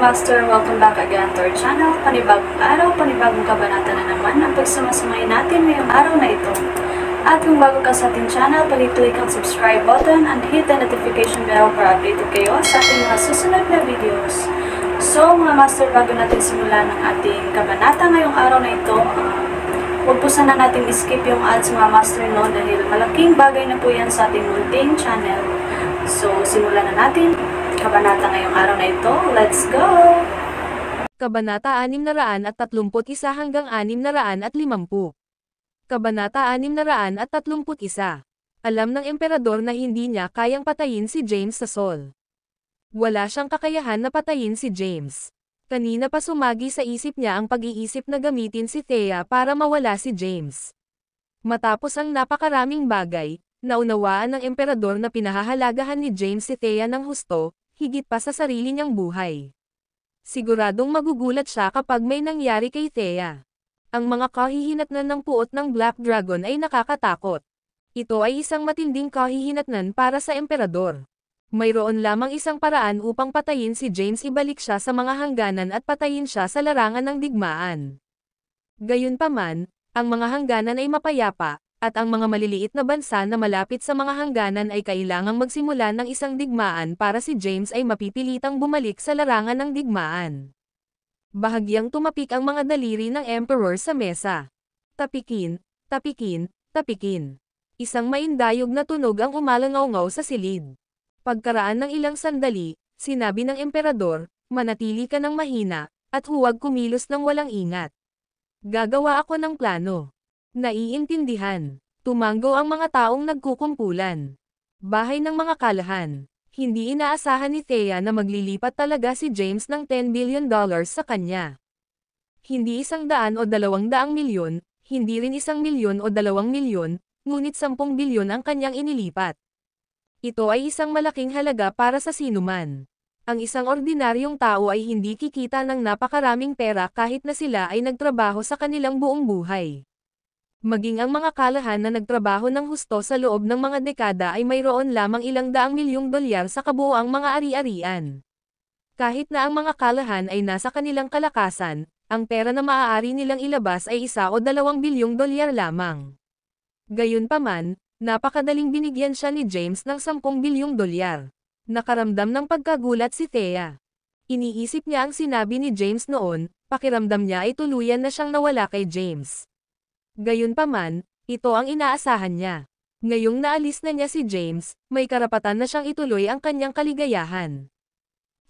Master, welcome back again to our channel. Panibagong araw, panibagong kabanata na naman ang pagsumasamayin natin ngayong araw na ito. At kung bago ka sa ating channel, pag-click ang subscribe button and hit the notification bell para updated kayo sa ating mga susunod na videos. So mga Master, bago natin simulan ang ating kabanata ngayong araw na ito, huwag po sana natin skip yung ads mga Master, no, dahil malaking bagay na po yan sa ating munting channel. So simulan na natin kabanata ngayong araw na ito. Let's go! Kabanata 631 hanggang 650. Kabanata 631. Alam ng emperador na hindi niya kayang patayin si James sa Sol. Wala siyang kakayahan na patayin si James. Kanina pa sumagi sa isip niya ang pag-iisip na gamitin si Thea para mawala si James. Matapos ang napakaraming bagay, naunawaan ng emperador na pinahahalagahan ni James si Thea ng husto, higit pa sa sarili niyang buhay. Siguradong magugulat siya kapag may nangyari kay Thea. Ang mga kahihinatnan ng puot ng Black Dragon ay nakakatakot. Ito ay isang matinding kahihinatnan para sa emperador. Mayroon lamang isang paraan upang patayin si James, ibalik siya sa mga hangganan at patayin siya sa larangan ng digmaan. Gayunpaman, ang mga hangganan ay mapayapa, at ang mga maliliit na bansa na malapit sa mga hangganan ay kailangang magsimula ng isang digmaan para si James ay mapipilitang bumalik sa larangan ng digmaan. Bahagyang tumapik ang mga daliri ng Emperor sa mesa. Tapikin, tapikin, tapikin. Isang maindayog na tunog ang umalangaw-ngaw sa silid. Pagkaraan ng ilang sandali, sinabi ng Emperador, manatili ka ng mahina, at huwag kumilos ng walang ingat. Gagawa ako ng plano. Naiintindihan. Tumanggo ang mga taong nagkukumpulan. Bahay ng mga kalahan. Hindi inaasahan ni Thea na maglilipat talaga si James ng $10 billion sa kanya. Hindi 100 o 200 milyon, hindi rin 1 milyon o 2 milyon, ngunit 10 bilyon ang kanyang inilipat. Ito ay isang malaking halaga para sa sinuman. Ang isang ordinaryong tao ay hindi kikita ng napakaraming pera kahit na sila ay nagtrabaho sa kanilang buong buhay. Maging ang mga kalahan na nagtrabaho ng husto sa loob ng mga dekada ay mayroon lamang ilang daang milyong dolyar sa kabuoang mga ari-arian. Kahit na ang mga kalahan ay nasa kanilang kalakasan, ang pera na maaari nilang ilabas ay 1 o 2 bilyong dolyar lamang. Gayunpaman, napakadaling binigyan siya ni James ng 10 bilyong dolyar. Nakaramdam ng pagkagulat si Thea. Iniisip niya ang sinabi ni James noon, pakiramdam niya ay tuluyan na siyang nawala kay James. Gayunpaman, ito ang inaasahan niya. Ngayong naalis na niya si James, may karapatan na siyang ituloy ang kanyang kaligayahan.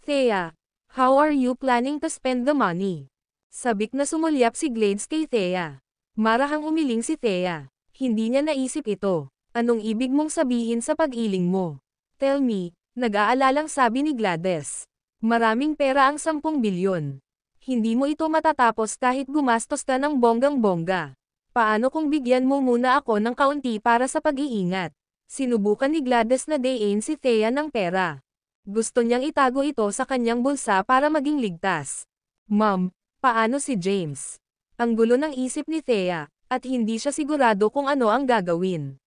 Thea, how are you planning to spend the money? Sabik na sumulyap si Glades kay Thea. Marahang umiling si Thea. Hindi niya naisip ito. Anong ibig mong sabihin sa pag-iling mo? Tell me, nag-aalalang sabi ni Glades. Maraming pera ang 10 bilyon. Hindi mo ito matatapos kahit gumastos ka ng bonggang-bongga. Paano kung bigyan mo muna ako ng kaunti para sa pag-iingat? Sinubukan ni Glades na dayin si Thea ng pera. Gusto niyang itago ito sa kanyang bulsa para maging ligtas. Ma'am, paano si James? Ang gulo ng isip ni Thea, at hindi siya sigurado kung ano ang gagawin.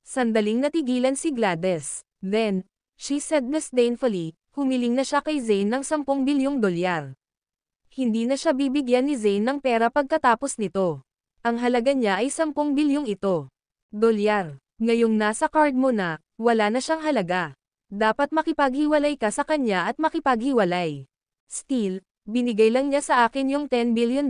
Sandaling natigilan si Glades. Then, she said disdainfully, humiling na siya kay Zane ng 10 bilyong dolyar. Hindi na siya bibigyan ni Zane ng pera pagkatapos nito. Ang halaga niya ay 10 bilyong ito. Dolyar. Ngayong nasa card mo na, wala na siyang halaga. Dapat makipaghiwalay ka sa kanya at makipaghiwalay. Still, binigay lang niya sa akin yung $10 billion.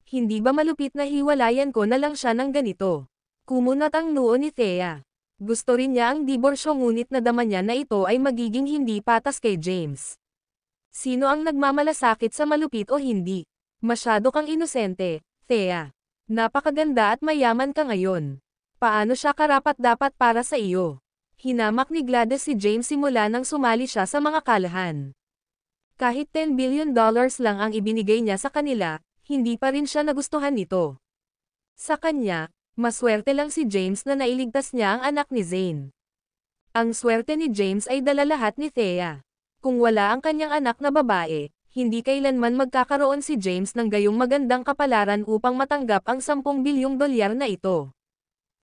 Hindi ba malupit na hiwalayan ko na lang siya ng ganito? Kumunat ang noo ni Thea. Gusto rin niya ang diborsyo ngunit nadama niya na ito ay magiging hindi patas kay James. Sino ang nagmamalasakit sa malupit o hindi? Masyado kang inosente, Thea. Napakaganda at mayaman ka ngayon. Paano siya karapat-dapat para sa iyo? Hinamak ni Glades si James simula nang sumali siya sa mga kalahan. Kahit $10 billion lang ang ibinigay niya sa kanila, hindi pa rin siya nagustuhan nito. Sa kanya, maswerte lang si James na nailigtas niya ang anak ni Zane. Ang swerte ni James ay dala lahat ni Thea. Kung wala ang kanyang anak na babae, hindi kailanman magkakaroon si James ng gayong magandang kapalaran upang matanggap ang 10 bilyong dolyar na ito.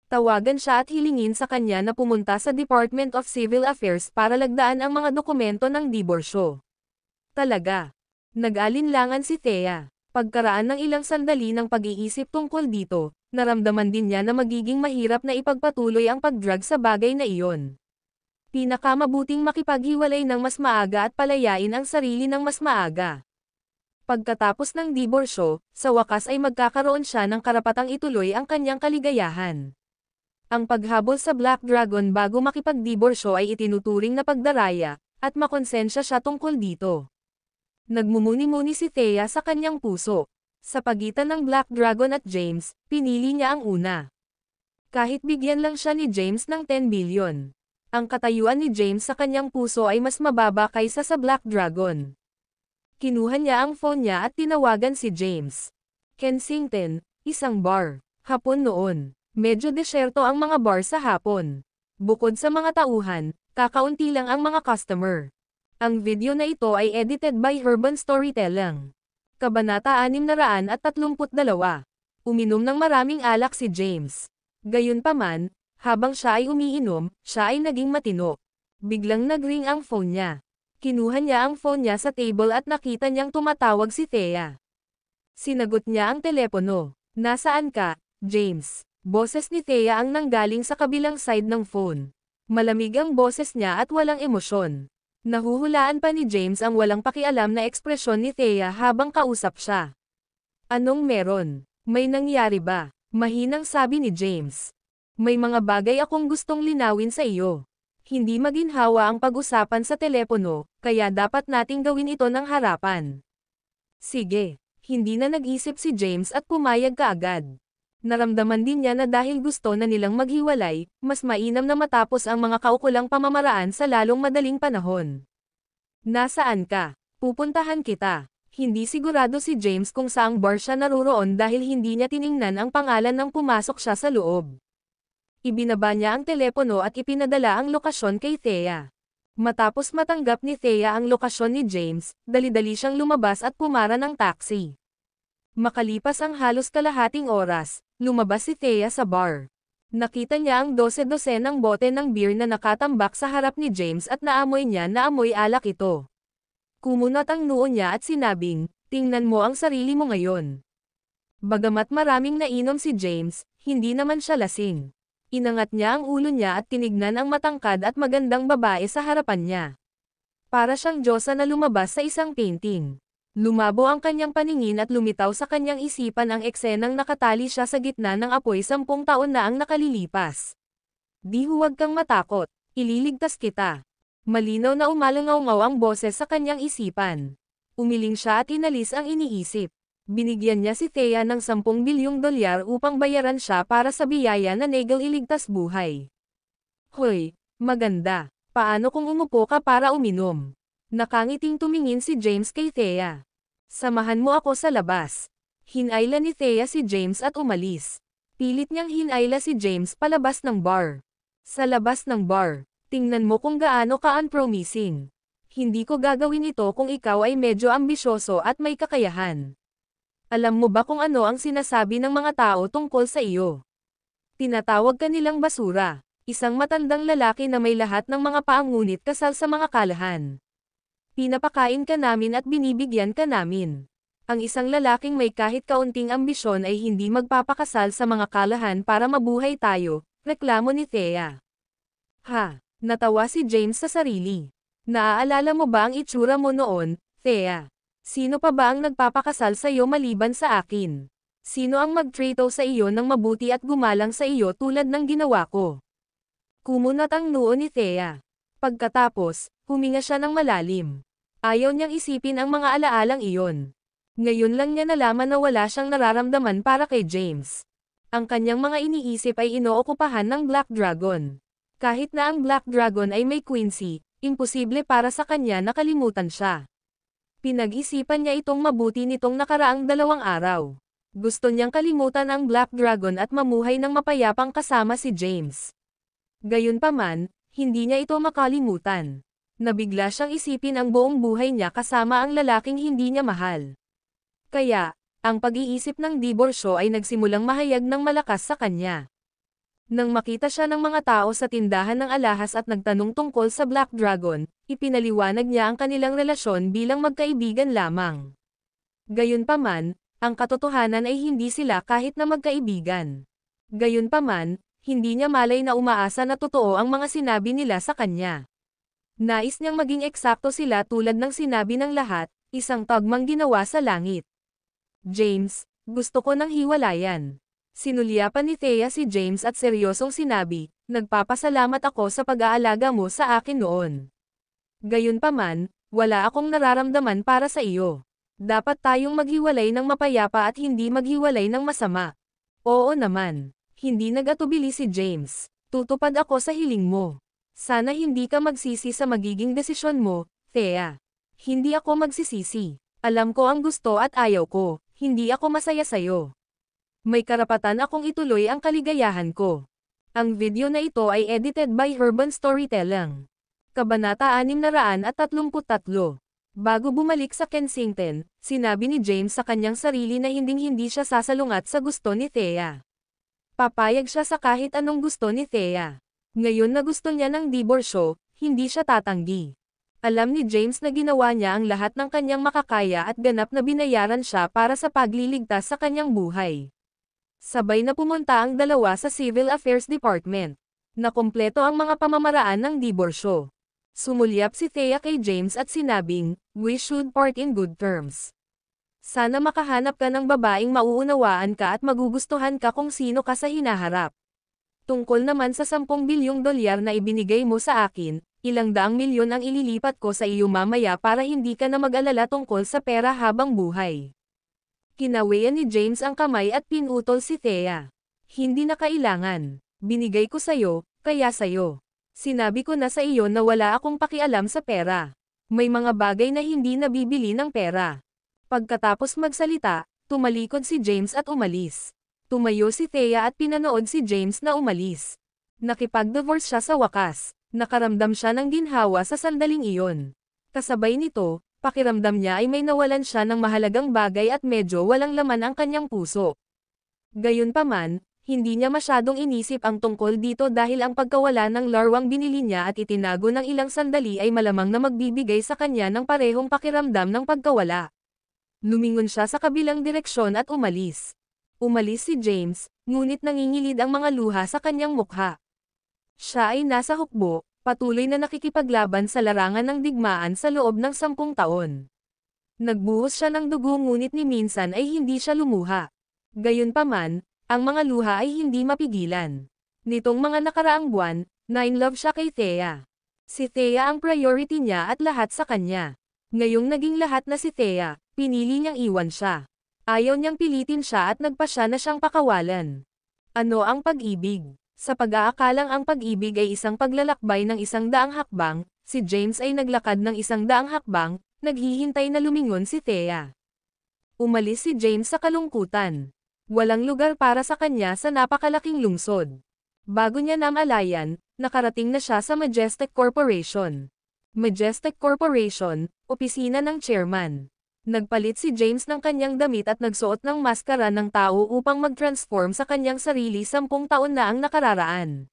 Tawagan siya at hilingin sa kanya na pumunta sa Department of Civil Affairs para lagdaan ang mga dokumento ng diborsyo. Talaga. Nag-alinlangan si Thea. Pagkaraan ng ilang sandali ng pag-iisip tungkol dito, naramdaman din niya na magiging mahirap na ipagpatuloy ang pag-drug sa bagay na iyon. Pinakamabuting makipaghiwalay ng mas maaga at palayain ang sarili ng mas maaga. Pagkatapos ng diborsyo, sa wakas ay magkakaroon siya ng karapatang ituloy ang kanyang kaligayahan. Ang paghabol sa Black Dragon bago makipagdiborsyo ay itinuturing na pagdaraya, at makonsensya siya tungkol dito. Nagmumuni-muni si Thea sa kanyang puso. Sa pagitan ng Black Dragon at James, pinili niya ang una. Kahit bigyan lang siya ni James ng 10 billion. Ang katayuan ni James sa kanyang puso ay mas mababa kaysa sa Black Dragon. Kinuha niya ang phone niya at tinawagan si James. Kensington, isang bar. Hapon noon. Medyo desyerto ang mga bar sa hapon. Bukod sa mga tauhan, kakaunti lang ang mga customer. Ang video na ito ay edited by Urban Storytelling. Kabanata 632. Uminom ng maraming alak si James. Gayunpaman, habang siya ay umiinom, siya ay naging matino. Biglang nag-ring ang phone niya. Kinuha niya ang phone niya sa table at nakita niyang tumatawag si Thea. Sinagot niya ang telepono. Nasaan ka, James? Boses ni Thea ang nanggaling sa kabilang side ng phone. Malamig ang boses niya at walang emosyon. Nahuhulaan pa ni James ang walang pakialam na ekspresyon ni Thea habang kausap siya. Anong meron? May nangyari ba? Mahinang sabi ni James. May mga bagay akong gustong linawin sa iyo. Hindi maginhawa ang pag-usapan sa telepono, kaya dapat nating gawin ito ng harapan. Sige. Hindi na nag-isip si James at pumayag kaagad. Naramdaman din niya na dahil gusto na nilang maghiwalay, mas mainam na matapos ang mga kaukulang pamamaraan sa lalong madaling panahon. Nasaan ka? Pupuntahan kita. Hindi sigurado si James kung saang bar siya naruroon dahil hindi niya tiningnan ang pangalan nang pumasok siya sa loob. Ibinaba niya ang telepono at ipinadala ang lokasyon kay Thea. Matapos matanggap ni Thea ang lokasyon ni James, dali-dali siyang lumabas at pumara ng taxi. Makalipas ang halos kalahating oras, lumabas si Thea sa bar. Nakita niya ang 12-12 ng bote ng beer na nakatambak sa harap ni James at naamoy niya na amoy alak ito. Kumunat ang noo niya at sinabing, tingnan mo ang sarili mo ngayon. Bagamat maraming nainom si James, hindi naman siya lasing. Inangat niya ang ulo niya at tinignan ang matangkad at magandang babae sa harapan niya. Para siyang diyosa na lumabas sa isang painting. Lumabo ang kanyang paningin at lumitaw sa kanyang isipan ang eksenang nakatali siya sa gitna ng apoy 10 taon na ang nakalilipas. Di huwag kang matakot, ililigtas kita. Malinaw na umalangaw-ngaw ang boses sa kanyang isipan. Umiling siya at inalis ang iniisip. Binigyan niya si Thea ng 10 bilyong dolyar upang bayaran siya para sa biyaya na Nagel iligtas buhay. Hoy, maganda. Paano kung umupo ka para uminom? Nakangiting tumingin si James kay Thea. Samahan mo ako sa labas. Hinayla ni Thea si James at umalis. Pilit niyang hinayla si James palabas ng bar. Sa labas ng bar, tingnan mo kung gaano ka unpromising. Hindi ko gagawin ito kung ikaw ay medyo ambisyoso at may kakayahan. Alam mo ba kung ano ang sinasabi ng mga tao tungkol sa iyo? Tinatawag ka nilang basura. Isang matandang lalaki na may lahat ng mga paangunit kasal sa mga kalahan. Pinapakain ka namin at binibigyan ka namin. Ang isang lalaking may kahit kaunting ambisyon ay hindi magpapakasal sa mga kalahan para mabuhay tayo, reklamo ni Thea. Ha, natawa si James sa sarili. Naaalala mo ba ang itsura mo noon, Thea? Sino pa ba ang nagpapakasal sa iyo maliban sa akin? Sino ang mag-treato sa iyo ng mabuti at gumalang sa iyo tulad ng ginawa ko? Kumunat ang noo ni Thea. Pagkatapos, huminga siya ng malalim. Ayaw niyang isipin ang mga alaalang iyon. Ngayon lang niya nalaman na wala siyang nararamdaman para kay James. Ang kanyang mga iniisip ay inookupahan ng Black Dragon. Kahit na ang Black Dragon ay may Quincy, imposible para sa kanya na kalimutan siya. Pinag-isipan niya itong mabuti nitong nakaraang 2 araw. Gusto niyang kalimutan ang Black Dragon at mamuhay ng mapayapang kasama si James. Gayunpaman, hindi niya ito makalimutan. Nabigla siyang isipin ang buong buhay niya kasama ang lalaking hindi niya mahal. Kaya, ang pag-iisip ng diborsyo ay nagsimulang mahayag ng malakas sa kanya. Nang makita siya ng mga tao sa tindahan ng alahas at nagtanong tungkol sa Black Dragon, ipinaliwanag niya ang kanilang relasyon bilang magkaibigan lamang. Gayunpaman, ang katotohanan ay hindi sila kahit na magkaibigan. Gayunpaman, hindi niya malay na umaasa na totoo ang mga sinabi nila sa kanya. Nais niyang maging eksakto sila tulad ng sinabi ng lahat, isang tagmang ginawa sa langit. James, gusto ko ng hiwalayan. Sinulyapan ni Thea si James at seryosong sinabi, nagpapasalamat ako sa pag-aalaga mo sa akin noon. Gayunpaman, wala akong nararamdaman para sa iyo. Dapat tayong maghiwalay ng mapayapa at hindi maghiwalay ng masama. Oo naman. Hindi nag-atubili si James. Tutupad ako sa hiling mo. Sana hindi ka magsisi sa magiging desisyon mo, Thea. Hindi ako magsisisi. Alam ko ang gusto at ayaw ko. Hindi ako masaya sayo. May karapatan akong ituloy ang kaligayahan ko. Ang video na ito ay edited by Urban Storytelling. Kabanata 633. Bago bumalik sa Kensington, sinabi ni James sa kanyang sarili na hinding-hindi siya sasalungat sa gusto ni Thea. Papayag siya sa kahit anong gusto ni Thea. Ngayon na gusto niya ng diborsyo, hindi siya tatanggi. Alam ni James na ginawa niya ang lahat ng kanyang makakaya at ganap na binayaran siya para sa pagliligtas sa kanyang buhay. Sabay na pumunta ang dalawa sa Civil Affairs Department. Nakumpleto ang mga pamamaraan ng diborsyo. Sumulyap si Thea kay James at sinabing, we should part in good terms. Sana makahanap ka ng babaeng mauunawaan ka at magugustuhan ka kung sino ka sa hinaharap. Tungkol naman sa 10 bilyong dolyar na ibinigay mo sa akin, ilang daang milyon ang ililipat ko sa iyo mamaya para hindi ka na mag-alala tungkol sa pera habang buhay. Kinawayan ni James ang kamay at pinutol si Thea. Hindi na kailangan. Binigay ko sayo, kaya sayo. Sinabi ko na sa iyo na wala akong pakialam sa pera. May mga bagay na hindi nabibili ng pera. Pagkatapos magsalita, tumalikod si James at umalis. Tumayo si Thea at pinanood si James na umalis. Nakipag-divorce siya sa wakas. Nakaramdam siya ng ginhawa sa sandaling iyon. Kasabay nito, pakiramdam niya ay may nawalan siya ng mahalagang bagay at medyo walang laman ang kanyang puso. Gayunpaman, hindi niya masyadong inisip ang tungkol dito dahil ang pagkawala ng larwang binili niya at itinago ng ilang sandali ay malamang na magbibigay sa kanya ng parehong pakiramdam ng pagkawala. Lumingon siya sa kabilang direksyon at umalis. Umalis si James, ngunit nangingilid ang mga luha sa kanyang mukha. Siya ay nasa hukbo, patuloy na nakikipaglaban sa larangan ng digmaan sa loob ng 10 taon. Nagbuhos siya ng dugo ngunit ni minsan ay hindi siya lumuha. Gayunpaman, ang mga luha ay hindi mapigilan. Nitong mga nakaraang buwan, na-in-love siya kay Thea. Si Thea ang priority niya at lahat sa kanya. Ngayong naging lahat na si Thea, pinili niyang iwan siya. Ayaw niyang pilitin siya at nagpa siya na siyang pakawalan. Ano ang pag-ibig? Sa pag-aakalang ang pag-ibig ay isang paglalakbay ng 100 hakbang, si James ay naglakad ng 100 hakbang, naghihintay na lumingon si Thea. Umalis si James sa kalungkutan. Walang lugar para sa kanya sa napakalaking lungsod. Bago niya namalayan, nakarating na siya sa Majestic Corporation. Majestic Corporation, opisina ng chairman. Nagpalit si James ng kanyang damit at nagsuot ng maskara ng tao upang mag-transform sa kanyang sarili 10 taon na ang nakararaan.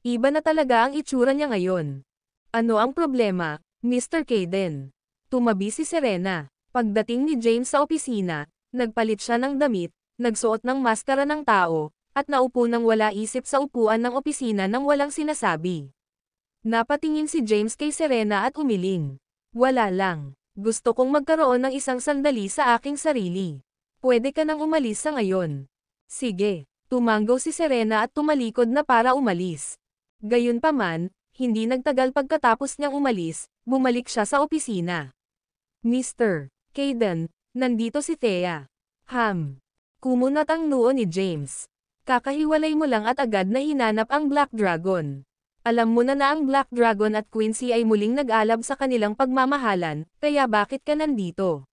Iba na talaga ang itsura niya ngayon. Ano ang problema, Mr. Caden? Tumabi si Serena. Pagdating ni James sa opisina, nagpalit siya ng damit, nagsuot ng maskara ng tao, at naupo nang wala isip sa upuan ng opisina nang walang sinasabi. Napatingin si James kay Serena at umiling. Wala lang. Gusto kong magkaroon ng isang sandali sa aking sarili. Pwede ka nang umalis sa ngayon. Sige. Tumanggaw si Serena at tumalikod na para umalis. Gayunpaman, hindi nagtagal pagkatapos niyang umalis, bumalik siya sa opisina. Mr. Caden, nandito si Thea. Kumunat ang noo ni James. Kakahiwalay mo lang at agad na hinanap ang Black Dragon. Alam mo na ang Black Dragon at Quincy ay muling nag-alab sa kanilang pagmamahalan, kaya bakit ka nandito?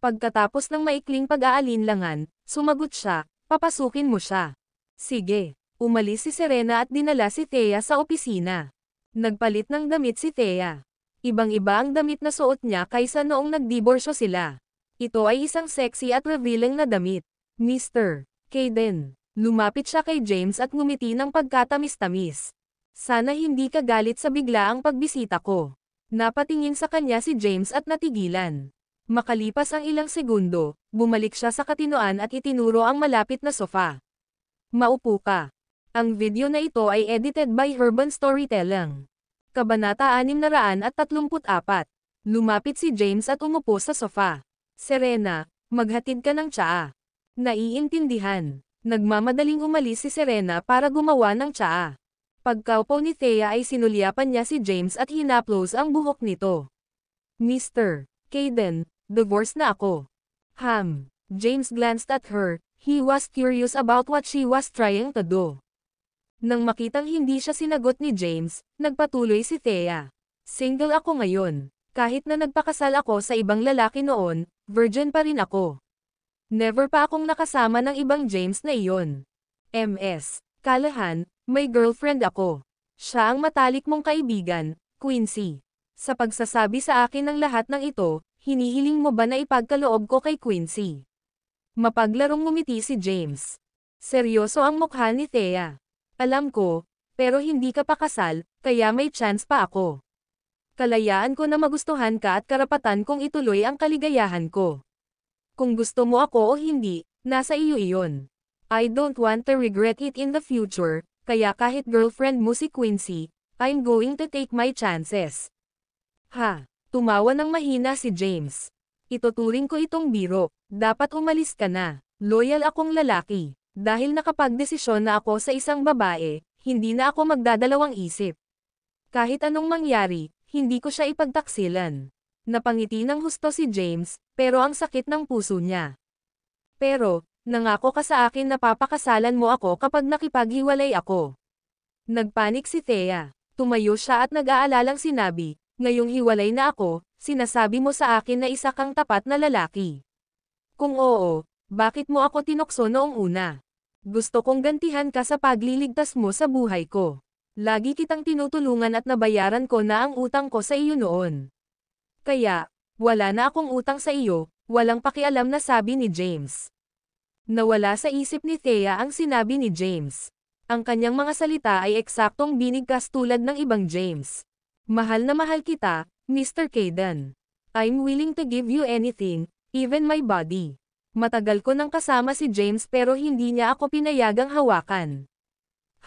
Pagkatapos ng maikling pag-aalinlangan, sumagot siya, papasukin mo siya. Sige. Umalis si Serena at dinala si Thea sa opisina. Nagpalit ng damit si Thea. Ibang-iba ang damit na suot niya kaysa noong nagdiborsyo sila. Ito ay isang sexy at revealing na damit. Mr. Caden. Lumapit siya kay James at ngumiti ng pagkatamis-tamis. Sana hindi ka galit sa biglaang pagbisita ko. Napatingin sa kanya si James at natigilan. Makalipas ang ilang segundo, bumalik siya sa katinoan at itinuro ang malapit na sofa. Maupo ka. Ang video na ito ay edited by Urban Storytelling. Kabanata 634. Lumapit si James at umupo sa sofa. Serena, maghatid ka ng tsaa. Naiintindihan. Nagmamadaling umalis si Serena para gumawa ng tsaa. Pagkaupo ni Thea ay sinulyapan niya si James at hinaplos ang buhok nito. Mr. Caden, divorce na ako. James glanced at her. He was curious about what she was trying to do. Nang makitang hindi siya sinagot ni James, nagpatuloy si Thea. Single ako ngayon. Kahit na nagpakasal ako sa ibang lalaki noon, virgin pa rin ako. Never pa akong nakasama ng ibang James na iyon. Ms. Callahan, may girlfriend ako. Siya ang matalik mong kaibigan, Quincy. Sa pagsasabi sa akin ng lahat ng ito, hinihiling mo ba na ipagkaloob ko kay Quincy? Mapaglarong ngumiti si James. Seryoso ang mukha ni Thea. Alam ko, pero hindi ka pa kasal, kaya may chance pa ako. Kalayaan ko na magustuhan ka at karapatan kong ituloy ang kaligayahan ko. Kung gusto mo ako o hindi, nasa iyo iyon. I don't want to regret it in the future, kaya kahit girlfriend mo si Quincy, I'm going to take my chances. Tumawa ng mahina si James. Ituturing ko itong biro, dapat umalis ka na. Loyal akong lalaki. Dahil nakapagdesisyon na ako sa isang babae, hindi na ako magdadalawang isip. Kahit anong mangyari, hindi ko siya ipagtaksilan. Napangiti ng husto si James, pero ang sakit ng puso niya. Pero, nangako ka sa akin na papakasalan mo ako kapag nakipaghiwalay ako. Nagpanik si Thea. Tumayo siya at nag-aalalang sinabi, ngayong hiwalay na ako, sinasabi mo sa akin na isa kang tapat na lalaki. Kung oo, bakit mo ako tinukso noong una? Gusto kong gantihan ka sa pagliligtas mo sa buhay ko. Lagi kitang tinutulungan at nabayaran ko na ang utang ko sa iyo noon. Kaya, wala na akong utang sa iyo, walang pakialam na sabi ni James. Nawala sa isip ni Thea ang sinabi ni James. Ang kanyang mga salita ay eksaktong binigkas tulad ng ibang James. Mahal na mahal kita, Mr. Caden. I'm willing to give you anything, even my body. Matagal ko nang kasama si James pero hindi niya ako pinayagang hawakan.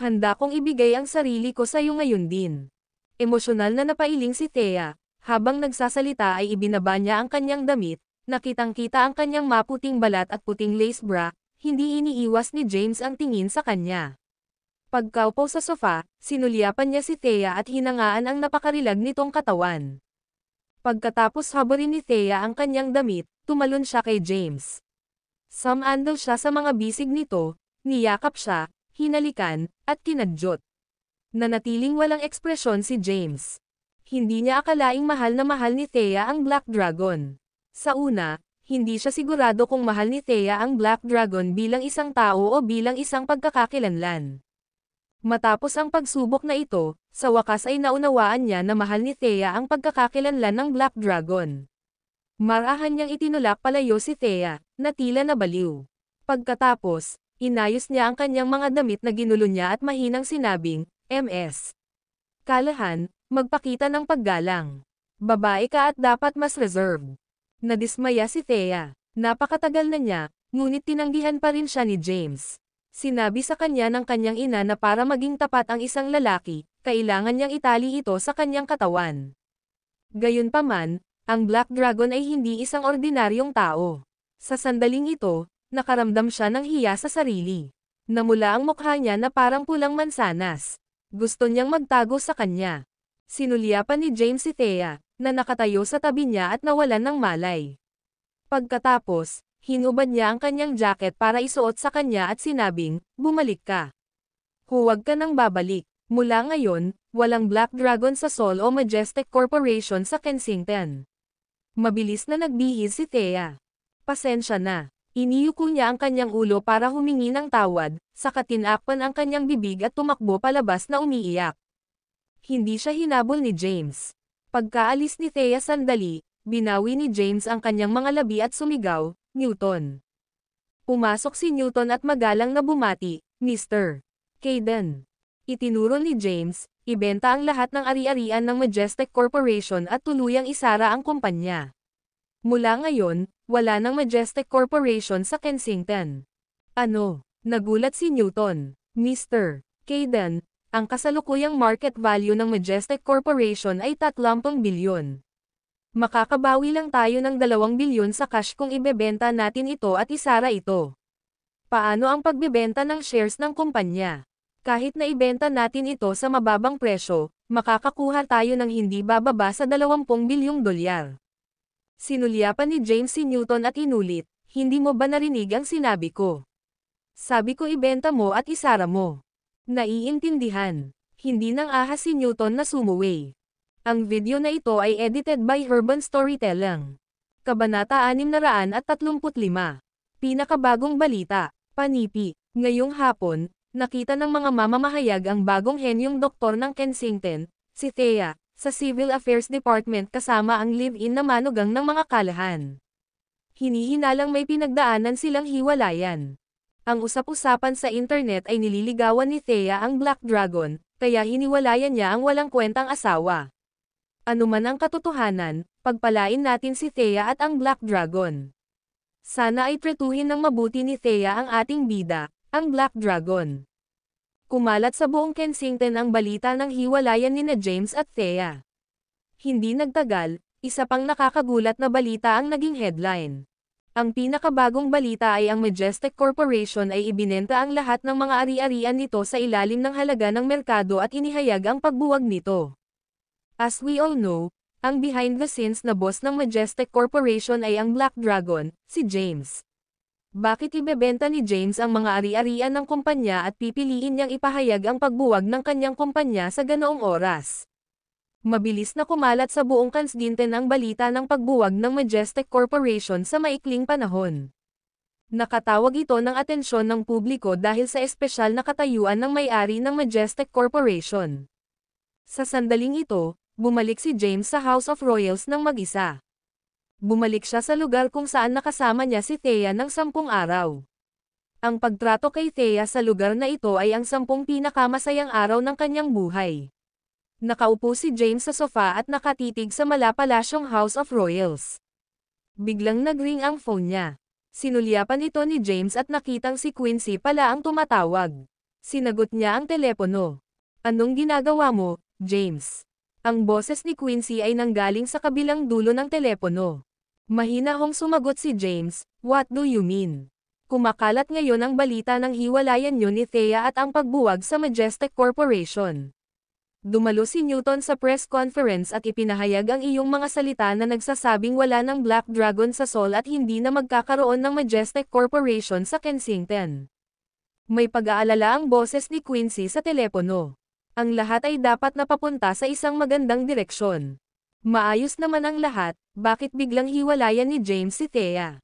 Handa kong ibigay ang sarili ko sa iyo ngayon din. Emosyonal na napailing si Thea. Habang nagsasalita ay ibinaba niya ang kanyang damit, nakitang-kita ang kanyang maputing balat at puting lace bra, hindi iniiwas ni James ang tingin sa kanya. Pagkaupo sa sofa, sinulyapan niya si Thea at hinangaan ang napakarilag nitong katawan. Pagkatapos haborin ni Thea ang kanyang damit, tumalon siya kay James. Sumandal siya sa mga bisig nito, niyakap siya, hinalikan, at kinadyot. Nanatiling walang ekspresyon si James. Hindi niya akalaing mahal na mahal ni Thea ang Black Dragon. Sa una, hindi siya sigurado kung mahal ni Thea ang Black Dragon bilang isang tao o bilang isang pagkakakilanlan. Matapos ang pagsubok na ito, sa wakas ay naunawaan niya na mahal ni Thea ang pagkakakilanlan ng Black Dragon. Marahan niyang itinulak palayo si Thea, na tila nabaliw. Pagkatapos, inayos niya ang kanyang mga damit na ginulo niya at mahinang sinabing, Ms. Callahan, magpakita ng paggalang. Babae ka at dapat mas reserved. Nadismaya si Thea. Napakatagal na niya, ngunit tinanggihan pa rin siya ni James. Sinabi sa kanya ng kanyang ina na para maging tapat ang isang lalaki, kailangan niyang itali ito sa kanyang katawan. Gayunpaman, ang Black Dragon ay hindi isang ordinaryong tao. Sa sandaling ito, nakaramdam siya ng hiya sa sarili. Namula ang mukha niya na parang pulang mansanas. Gusto niyang magtago sa kanya. Sinulyapan ni James si Thea, na nakatayo sa tabi niya at nawalan ng malay. Pagkatapos, hinubad niya ang kanyang jacket para isuot sa kanya at sinabing, bumalik ka. Huwag ka nang babalik. Mula ngayon, walang Black Dragon sa Sol o Majestic Corporation sa Kensington. Mabilis na nagbihis si Thea. Pasensya na. Iniyuko niya ang kanyang ulo para humingi ng tawad, saka tinakpan ang kanyang bibig at tumakbo palabas na umiiyak. Hindi siya hinabol ni James. Pagkaalis ni Thea sandali, binawi ni James ang kanyang mga labi at sumigaw, Newton. Pumasok si Newton at magalang na bumati, Mr. Kayden. Itinuro ni James, ibenta ang lahat ng ari-arian ng Majestic Corporation at tuluyang isara ang kumpanya. Mula ngayon, wala nang Majestic Corporation sa Kensington. Ano? Nagulat si Newton. Mr. Kayden, ang kasalukuyang market value ng Majestic Corporation ay 30 bilyon. Makakabawi lang tayo ng 2 bilyon sa cash kung ibebenta natin ito at isara ito. Paano ang pagbebenta ng shares ng kumpanya? Kahit na ibenta natin ito sa mababang presyo, makakakuha tayo ng hindi bababa sa 20 bilyong dolyar. Sinulyapan ni James si Newton at inulit, hindi mo ba narinig ang sinabi ko? Sabi ko ibenta mo at isara mo. Naiintindihan. Hindi nang ahas si Newton na sumuway. Ang video na ito ay edited by Urban Storytelling. Kabanata 635. Pinakabagong balita. Panipi. Ngayong hapon, nakita ng mga mamamahayag ang bagong henyong doktor ng Kensington, si Thea, sa Civil Affairs Department kasama ang live-in na manugang ng mga kalahan. Hinihinalang may pinagdaanan silang hiwalayan. Ang usap-usapan sa internet ay nililigawan ni Thea ang Black Dragon, kaya hiniwalayan niya ang walang kwentang asawa. Ano man ang katotohanan, pagpalain natin si Thea at ang Black Dragon. Sana ay tretuhin ng mabuti ni Thea ang ating bida, ang Black Dragon. Kumalat sa buong Kensington ang balita ng hiwalayan nina James at Thea. Hindi nagtagal, isa pang nakakagulat na balita ang naging headline. Ang pinakabagong balita ay ang Majestic Corporation ay ibinenta ang lahat ng mga ari-arian nito sa ilalim ng halaga ng merkado at inihayag ang pagbuwag nito. As we all know, ang behind the scenes na boss ng Majestic Corporation ay ang Black Dragon, si James. Bakit ibebenta ni James ang mga ari-arian ng kumpanya at pipiliin niyang ipahayag ang pagbuwag ng kanyang kumpanya sa ganoong oras? Mabilis na kumalat sa buong Kensington ang balita ng pagbuwag ng Majestic Corporation sa maikling panahon. Nakatawag ito ng atensyon ng publiko dahil sa espesyal na katayuan ng may-ari ng Majestic Corporation. Sa sandaling ito, bumalik si James sa House of Royals ng mag-isa. Bumalik siya sa lugar kung saan nakasama niya si Thea ng 10 araw. Ang pagtrato kay Thea sa lugar na ito ay ang 10 pinakamasayang araw ng kanyang buhay. Nakaupo si James sa sofa at nakatitig sa malapalasyong House of Royals. Biglang nag-ring ang phone niya. Sinulyapan ito ni James at nakitang si Quincy pala ang tumatawag. Sinagot niya ang telepono. Anong ginagawa mo, James? Ang boses ni Quincy ay nanggaling sa kabilang dulo ng telepono. Mahinahong sumagot si James, "What do you mean?" Kumakalat ngayon ang balita ng hiwalayan niyo ni Thea at ang pagbuwag sa Majestic Corporation. Dumalo si Newton sa press conference at ipinahayag ang iyong mga salita na nagsasabing wala ng Black Dragon sa Sol at hindi na magkakaroon ng Majestic Corporation sa Kensington. May pag-aalala ang boses ni Quincy sa telepono. Ang lahat ay dapat napapunta sa isang magandang direksyon. Maayos naman ang lahat, bakit biglang hiwalayan ni James si Thea?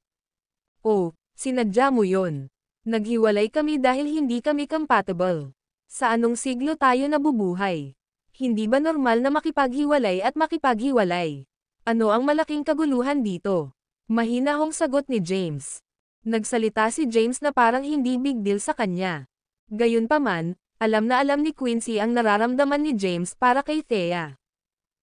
Oh, sinadya mo yon. Naghiwalay kami dahil hindi kami compatible. Sa anong siglo tayo nabubuhay? Hindi ba normal na makipaghiwalay at makipaghiwalay? Ano ang malaking kaguluhan dito? Mahinahong sagot ni James. Nagsalita si James na parang hindi big deal sa kanya. Gayunpaman, alam na alam ni Quincy ang nararamdaman ni James para kay Thea.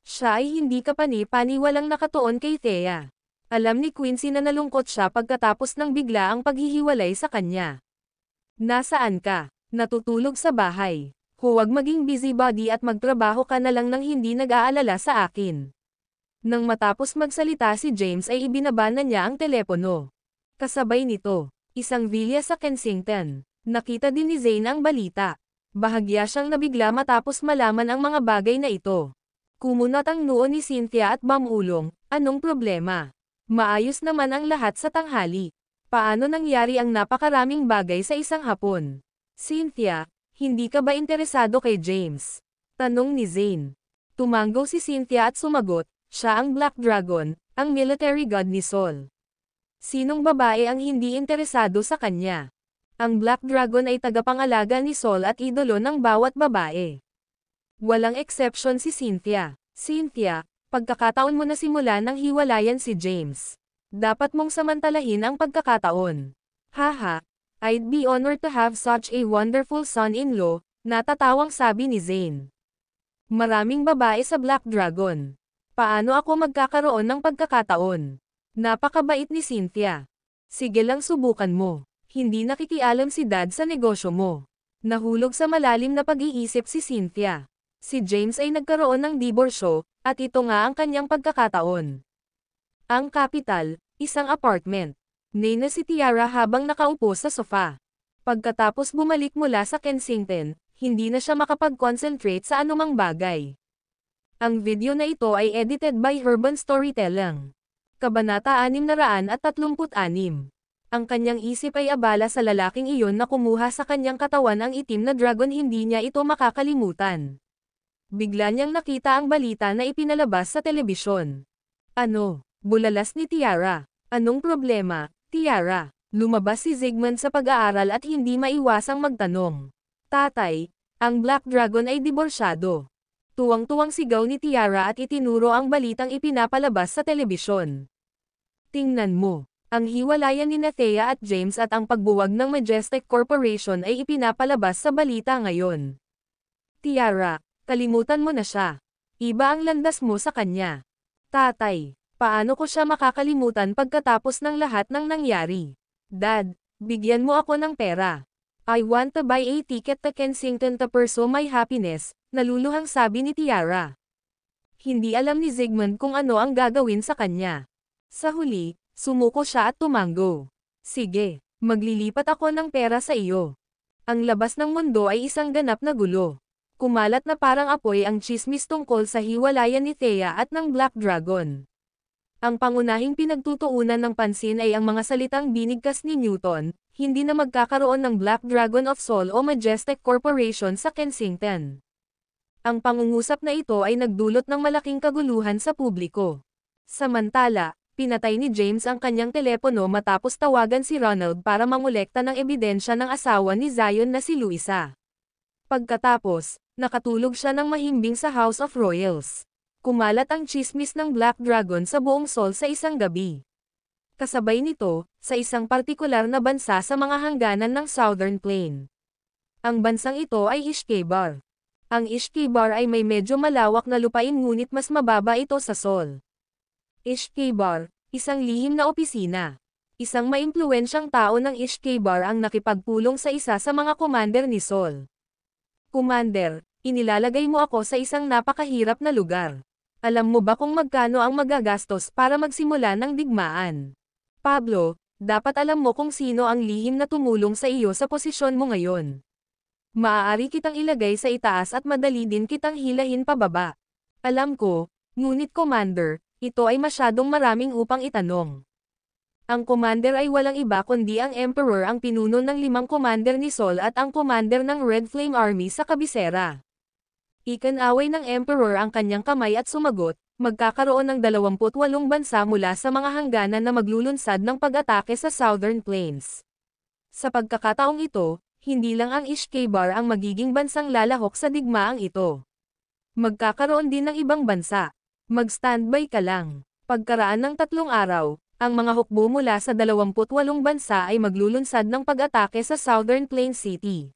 Siya ay hindi kapani-paniwalang nakatuon kay Thea. Alam ni Quincy na nalungkot siya pagkatapos ng bigla ang paghihiwalay sa kanya. Nasaan ka? Natutulog sa bahay. Huwag maging busybody at magtrabaho ka na lang nang hindi nag-aalala sa akin. Nang matapos magsalita si James ay ibinaba na niya ang telepono. Kasabay nito, isang villa sa Kensington. Nakita din ni Zane ang balita. Bahagya siyang nabigla matapos malaman ang mga bagay na ito. Kumunat ang noo ni Cynthia at mamulong, anong problema? Maayos naman ang lahat sa tanghali. Paano nangyari ang napakaraming bagay sa isang hapon? Cynthia, hindi ka ba interesado kay James? Tanong ni Zane. Tumanggaw si Cynthia at sumagot, siya ang Black Dragon, ang military god ni Sol. Sinong babae ang hindi interesado sa kanya? Ang Black Dragon ay tagapangalaga ni Sol at idolo ng bawat babae. Walang exception si Cynthia. Cynthia, pagkakataon mo na simula ng hiwalayan si James. Dapat mong samantalahin ang pagkakataon. Haha, I'd be honored to have such a wonderful son-in-law, natatawang sabi ni Zane. Maraming babae sa Black Dragon. Paano ako magkakaroon ng pagkakataon? Napakabait ni Cynthia. Sige lang subukan mo. Hindi nakikialam si Dad sa negosyo mo. Nahulog sa malalim na pag-iisip si Cynthia. Si James ay nagkaroon ng diborsyo, at ito nga ang kanyang pagkakataon. Ang capital, isang apartment. Nena si Tiara habang nakaupo sa sofa. Pagkatapos bumalik mula sa Kensington, hindi na siya makapag-concentrate sa anumang bagay. Ang video na ito ay edited by Urban Storytelling. Kabanata 636. Ang kanyang isip ay abala sa lalaking iyon na kumuha sa kanyang katawan ang itim na dragon, hindi niya ito makakalimutan. Bigla niyang nakita ang balita na ipinalabas sa telebisyon. Ano? Bulalas ni Tiara. Anong problema, Tiara? Lumabas si Zygmunt sa pag-aaral at hindi maiwasang magtanong. Tatay, ang Black Dragon ay diborsyado. Tuwang-tuwang sigaw ni Tiara at itinuro ang balitang ipinapalabas sa telebisyon. Tingnan mo, ang hiwalayan ni Thea at James at ang pagbuwag ng Majestic Corporation ay ipinapalabas sa balita ngayon. Tiara, kalimutan mo na siya. Iba ang landas mo sa kanya. Tatay, paano ko siya makakalimutan pagkatapos ng lahat ng nangyari? Dad, bigyan mo ako ng pera. I want to buy a ticket to Kensington to pursue my happiness, naluluhang sabi ni Tiara. Hindi alam ni Zygmunt kung ano ang gagawin sa kanya. Sa huli, sumuko siya at tumango. Sige, maglilipat ako ng pera sa iyo. Ang labas ng mundo ay isang ganap na gulo. Kumalat na parang apoy ang tsismis tungkol sa hiwalayan ni Thea at ng Black Dragon. Ang pangunahing pinagtutuunan ng pansin ay ang mga salitang binigkas ni Newton, hindi na magkakaroon ng Black Dragon of Sol o Majestic Corporation sa Kensington. Ang pangungusap na ito ay nagdulot ng malaking kaguluhan sa publiko. Samantala, pinatay ni James ang kanyang telepono matapos tawagan si Ronald para mangolekta ng ebidensya ng asawa ni Zion na si Louisa. Pagkatapos, nakatulog siya ng mahimbing sa House of Royals. Kumalat ang tsismis ng Black Dragon sa buong Sol sa isang gabi. Kasabay nito, sa isang partikular na bansa sa mga hangganan ng Southern Plain. Ang bansang ito ay Ishkebar. Ang Ishkebar ay may medyo malawak na lupain ngunit mas mababa ito sa Sol. Ishkebar, isang lihim na opisina. Isang maimpluwensyang tao ng Ishkebar ang nakipagpulong sa isa sa mga commander ni Sol. Commander, inilalagay mo ako sa isang napakahirap na lugar. Alam mo ba kung magkano ang magagastos para magsimula ng digmaan? Pablo, dapat alam mo kung sino ang lihim na tumulong sa iyo sa posisyon mo ngayon. Maaari kitang ilagay sa itaas at madali din kitang hilahin pababa. Alam ko, ngunit Commander, ito ay masyadong maraming upang itanong. Ang commander ay walang iba kundi ang Emperor, ang pinuno ng 5 commander ni Sol at ang commander ng Red Flame Army sa kabisera. Ikinaway ng Emperor ang kanyang kamay at sumagot, magkakaroon ng 28 bansa mula sa mga hangganan na maglulunsad ng pag-atake sa Southern Plains. Sa pagkakataong ito, hindi lang ang Ishkebar ang magiging bansang lalahok sa digmaang ito. Magkakaroon din ng ibang bansa. Mag-standby ka lang. Pagkaraan ng 3 araw, ang mga hukbo mula sa 28 bansa ay maglulunsad ng pag-atake sa Southern Plains City.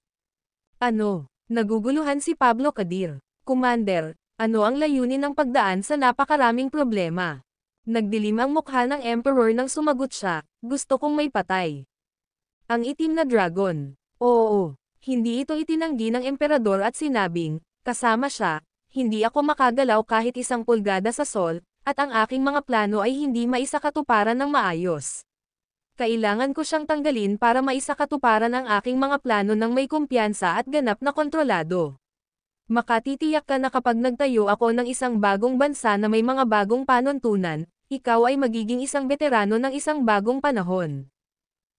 Ano? Naguguluhan si Pablo Kadir. Commander, ano ang layunin ng pagdaan sa napakaraming problema? Nagdilim ang mukha ng Emperor nang sumagot siya, gusto kong may patay. Ang itim na dragon. Oo, hindi ito itinanggi ng Emperador at sinabing, kasama siya, hindi ako makagalaw kahit 1 pulgada sa Sol, at ang aking mga plano ay hindi maisakatuparan ng maayos. Kailangan ko siyang tanggalin para maisakatuparan ang aking mga plano ng may kumpiyansa at ganap na kontrolado. Makatitiyak ka na kapag nagtayo ako ng isang bagong bansa na may mga bagong panuntunan, ikaw ay magiging isang veterano ng isang bagong panahon.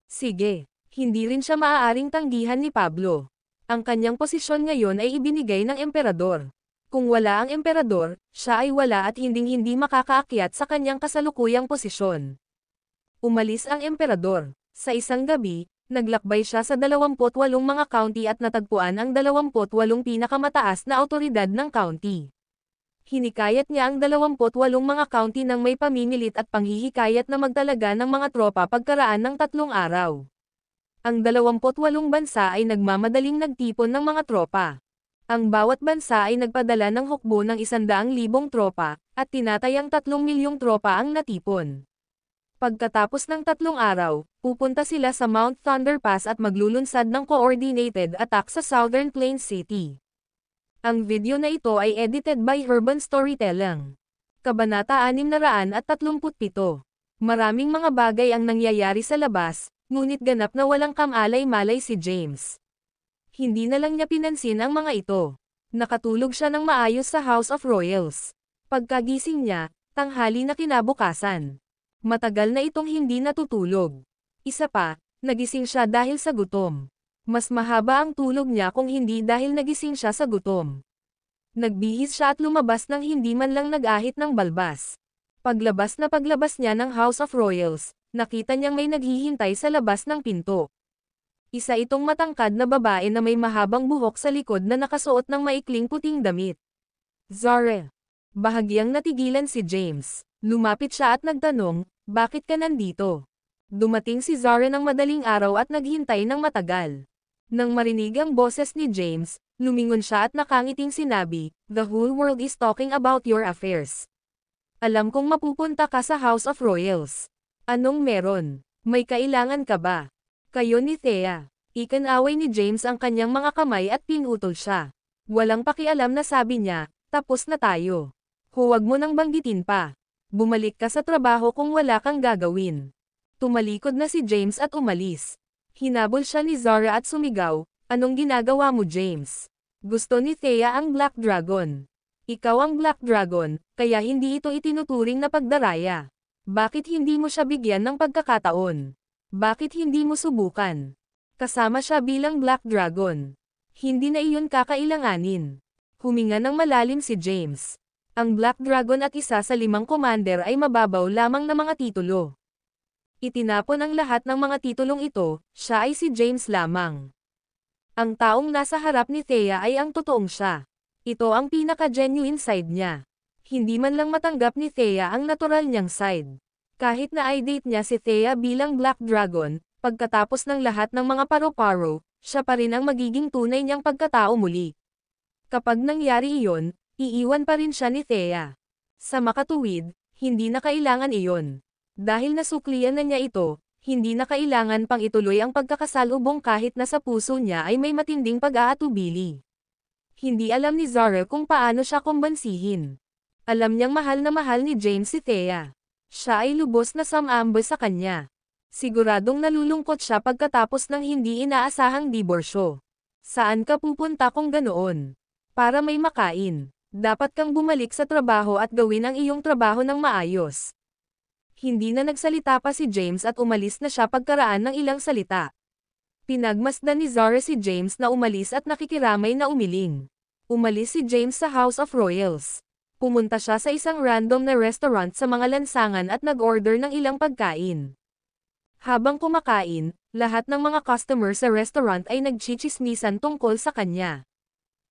Sige, hindi rin siya maaaring tanggihan ni Pablo. Ang kanyang posisyon ngayon ay ibinigay ng Emperador. Kung wala ang Emperador, siya ay wala at hinding-hindi makakaakyat sa kanyang kasalukuyang posisyon. Umalis ang Emperador. Sa isang gabi, naglakbay siya sa 28 mga county at natagpuan ang 28 pinakamataas na awtoridad ng county. Hinikayat niya ang 28 mga county ng may pamimilit at panghihikayat na magdalaga ng mga tropa pagkaraan ng 3 araw. Ang 28 bansa ay nagmamadaling nagtipon ng mga tropa. Ang bawat bansa ay nagpadala ng hukbo ng 100,000 tropa, at tinatayang 3 milyong tropa ang natipon. Pagkatapos ng 3 araw, pupunta sila sa Mount Thunder Pass at maglulunsad ng coordinated attack sa Southern Plains City. Ang video na ito ay edited by Urban Storytelling. Kabanata 637. Maraming mga bagay ang nangyayari sa labas, ngunit ganap na walang kamalay-malay si James. Hindi na lang niya pinansin ang mga ito. Nakatulog siya ng maayos sa House of Royals. Pagkagising niya, tanghali na kinabukasan. Matagal na itong hindi natutulog. Isa pa, nagising siya dahil sa gutom. Mas mahaba ang tulog niya kung hindi dahil nagising siya sa gutom. Nagbihis siya at lumabas nang hindi man lang nag-ahit ng balbas. Paglabas niya ng House of Royals, nakita niyang may naghihintay sa labas ng pinto. Isa itong matangkad na babae na may mahabang buhok sa likod na nakasuot ng maikling puting damit. Zara. Bahagyang natigilan si James. Lumapit siya at nagtanong, bakit ka nandito? Dumating si Zara ng madaling araw at naghintay ng matagal. Nang marinig ang boses ni James, lumingon siya at nakangiting sinabi, "The whole world is talking about your affairs. Alam kong mapupunta ka sa House of Royals. Anong meron? May kailangan ka ba?" Kayo ni Thea. Ikinaway ni James ang kanyang mga kamay at pinutol siya. Walang pakialam na sabi niya, tapos na tayo. Huwag mo nang banggitin pa. Bumalik ka sa trabaho kung wala kang gagawin. Tumalikod na si James at umalis. Hinabol siya ni Zara at sumigaw, "Anong ginagawa mo, James? Gusto ni Thea ang Black Dragon. Ikaw ang Black Dragon, kaya hindi ito itinuturing na pagdaraya. Bakit hindi mo siya bigyan ng pagkakataon? Bakit hindi mo subukan? Kasama siya bilang Black Dragon. Hindi na iyon kakailanganin." Huminga ng malalim si James. Ang Black Dragon at isa sa 5 commander ay mababaw lamang na mga titulo. Itinapon ang lahat ng mga titulong ito, siya ay si James lamang. Ang taong nasa harap ni Thea ay ang totoong siya. Ito ang pinaka-genuine side niya. Hindi man lang matanggap ni Thea ang natural niyang side. Kahit na i-date niya si Thea bilang Black Dragon, pagkatapos ng lahat ng mga paro-paro, siya pa rin ang magiging tunay niyang pagkatao muli. Kapag nangyari iyon, iiwan pa rin siya ni Thea. Sa makatuwid, hindi na kailangan iyon. Dahil nasuklian na niya ito, hindi na kailangan pang ituloy ang pagkakasalubong kahit na sa puso niya ay may matinding pag-aatubili. Hindi alam ni Zara kung paano siya kumbansihin. Alam niyang mahal ni James si Thea. Siya ay lubos na sumamba sa kanya. Siguradong nalulungkot siya pagkatapos ng hindi inaasahang diborsyo. Saan ka pupunta kung ganoon? Para may makain. Dapat kang bumalik sa trabaho at gawin ang iyong trabaho ng maayos. Hindi na nagsalita pa si James at umalis na siya pagkaraan ng ilang salita. Pinagmasdan ni Zara si James na umalis at nakikiramay na umiling. Umalis si James sa House of Royals. Pumunta siya sa isang random na restaurant sa mga lansangan at nag-order ng ilang pagkain. Habang kumakain, lahat ng mga customer sa restaurant ay nagchichismisan tungkol sa kanya.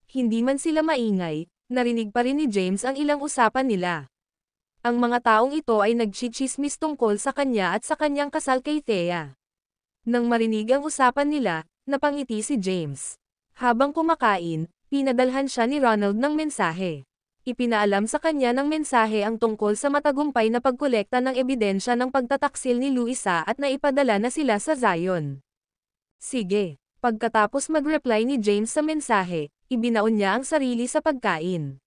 Hindi man sila maingay, narinig pa rin ni James ang ilang usapan nila. Ang mga taong ito ay nagchichismis tungkol sa kanya at sa kanyang kasal kay Thea. Nang marinig ang usapan nila, napangiti si James. Habang kumakain, pinadalhan siya ni Ronald ng mensahe. Ipinaalam sa kanya ng mensahe ang tungkol sa matagumpay na pagkolekta ng ebidensya ng pagtataksil ni Luisa at naipadala na sila sa Zion. Sige. Pagkatapos mag-reply ni James sa mensahe, ibinaon niya ang sarili sa pagkain.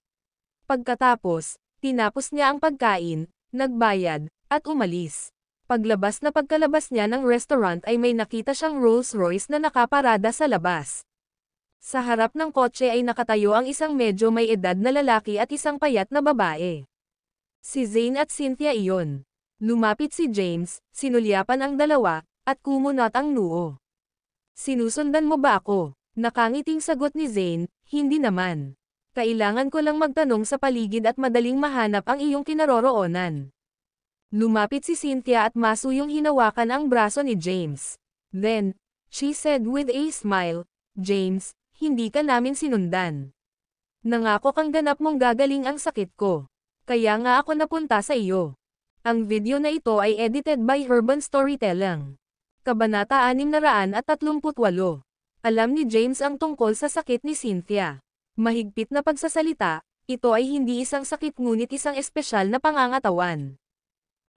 Pagkatapos, tinapos niya ang pagkain, nagbayad, at umalis. Pagkalabas niya ng restaurant ay may nakita siyang Rolls-Royce na nakaparada sa labas. Sa harap ng kotse ay nakatayo ang isang medyo may edad na lalaki at isang payat na babae. Si Zane at Cynthia iyon. Lumapit si James, sinulyapan ang dalawa, at kumunot ang noo. "Sinusundan mo ba ako?" Nakangiting sagot ni Zane, "Hindi naman. Kailangan ko lang magtanong sa paligid at madaling mahanap ang iyong kinaroroonan." Lumapit si Cynthia at masuyong hinawakan ang braso ni James. Then, she said with a smile, "James, hindi ka namin sinundan. Nangako kang ganap mong gagaling ang sakit ko. Kaya nga ako napunta sa iyo." Ang video na ito ay edited by Urban Storytelling. Kabanata 638. Alam ni James ang tungkol sa sakit ni Cynthia. Mahigpit na pagsasalita, ito ay hindi isang sakit ngunit isang espesyal na pangangatawan.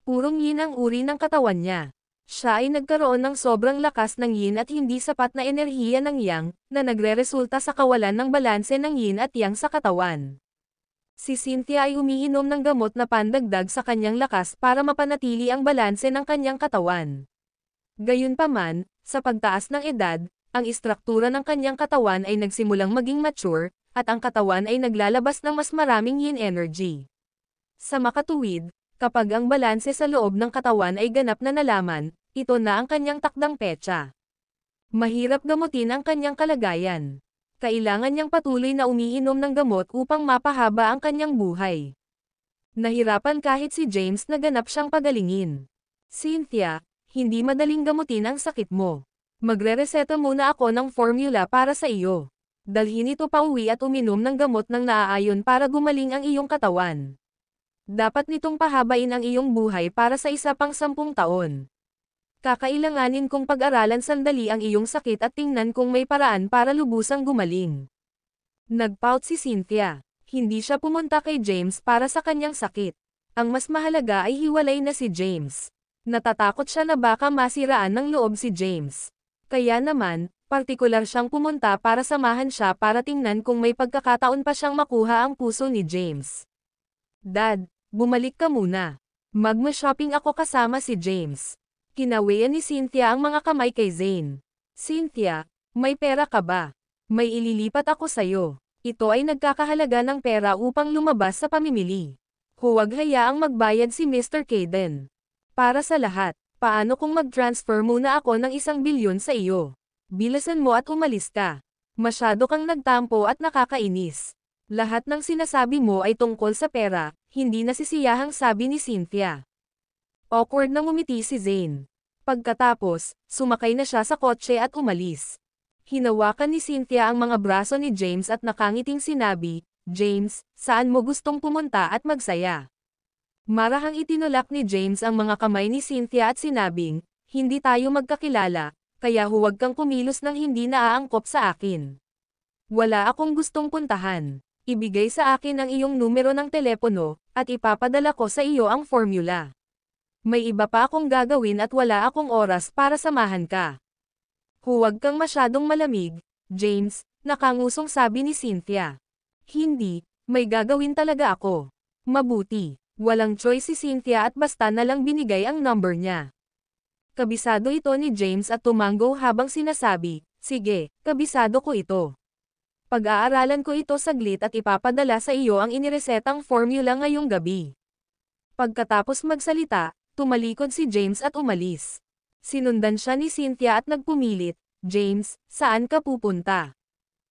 Purong yin ang uri ng katawan niya. Siya ay nagkaroon ng sobrang lakas ng yin at hindi sapat na enerhiya ng yang, na nagreresulta sa kawalan ng balanse ng yin at yang sa katawan. Si Cynthia ay umiinom ng gamot na pandagdag sa kanyang lakas para mapanatili ang balanse ng kanyang katawan. Gayunpaman, sa pagtaas ng edad, ang istruktura ng kanyang katawan ay nagsimulang maging mature, at ang katawan ay naglalabas ng mas maraming yin energy. Sa makatuwid, kapag ang balanse sa loob ng katawan ay ganap na nalaman, ito na ang kanyang takdang petsa. Mahirap gamutin ang kanyang kalagayan. Kailangan niyang patuloy na umiinom ng gamot upang mapahaba ang kanyang buhay. Nahirapan kahit si James na ganap siyang pagalingin. Cynthia, hindi madaling gamutin ang sakit mo. Magrereseta muna ako ng formula para sa iyo. Dalhin ito pauwi at uminom ng gamot ng naaayon para gumaling ang iyong katawan. Dapat nitong pahabain ang iyong buhay para sa isa pang 10 taon. Kakailanganin kong pag-aralan sandali ang iyong sakit at tingnan kung may paraan para lubusang gumaling. Nagpout si Cynthia. Hindi siya pumunta kay James para sa kanyang sakit. Ang mas mahalaga ay hiwalay na si James. Natatakot siya na baka masiraan ng loob si James. Kaya naman, partikular siyang pumunta para samahan siya para tingnan kung may pagkakataon pa siyang makuha ang puso ni James. Dad, bumalik ka muna. Magma-shopping ako kasama si James. Kinawian ni Cynthia ang mga kamay kay Zane. Cynthia, may pera ka ba? May ililipat ako sayo. Ito ay nagkakahalaga ng pera upang lumabas sa pamimili. Huwag hayaang magbayad si Mr. Caden. Para sa lahat, paano kung mag-transfer muna ako ng 1 bilyon sa iyo? Bilisan mo at umalis ka. Masyado kang nagtampo at nakakainis. Lahat ng sinasabi mo ay tungkol sa pera, hindi nasisiyahang sabi ni Cynthia. Awkward na ngumiti si Zane. Pagkatapos, sumakay na siya sa kotse at umalis. Hinawakan ni Cynthia ang mga braso ni James at nakangiting sinabi, James, saan mo gustong pumunta at magsaya? Marahang itinulak ni James ang mga kamay ni Cynthia at sinabing, hindi tayo magkakilala, kaya huwag kang kumilos ng hindi naaangkop sa akin. Wala akong gustong puntahan. Ibigay sa akin ang iyong numero ng telepono, at ipapadala ko sa iyo ang formula. May iba pa akong gagawin at wala akong oras para samahan ka. Huwag kang masyadong malamig, James, nakangusong sabi ni Cynthia. Hindi, may gagawin talaga ako. Mabuti, walang choice si Cynthia at basta na lang binigay ang number niya. Kabisado ito ni James at tumango habang sinasabi, sige, kabisado ko ito. Pag-aaralan ko ito saglit at ipapadala sa iyo ang iniresetang formula ngayong gabi. Pagkatapos magsalita, tumalikod si James at umalis. Sinundan siya ni Cynthia at nagpumilit, James, saan ka pupunta?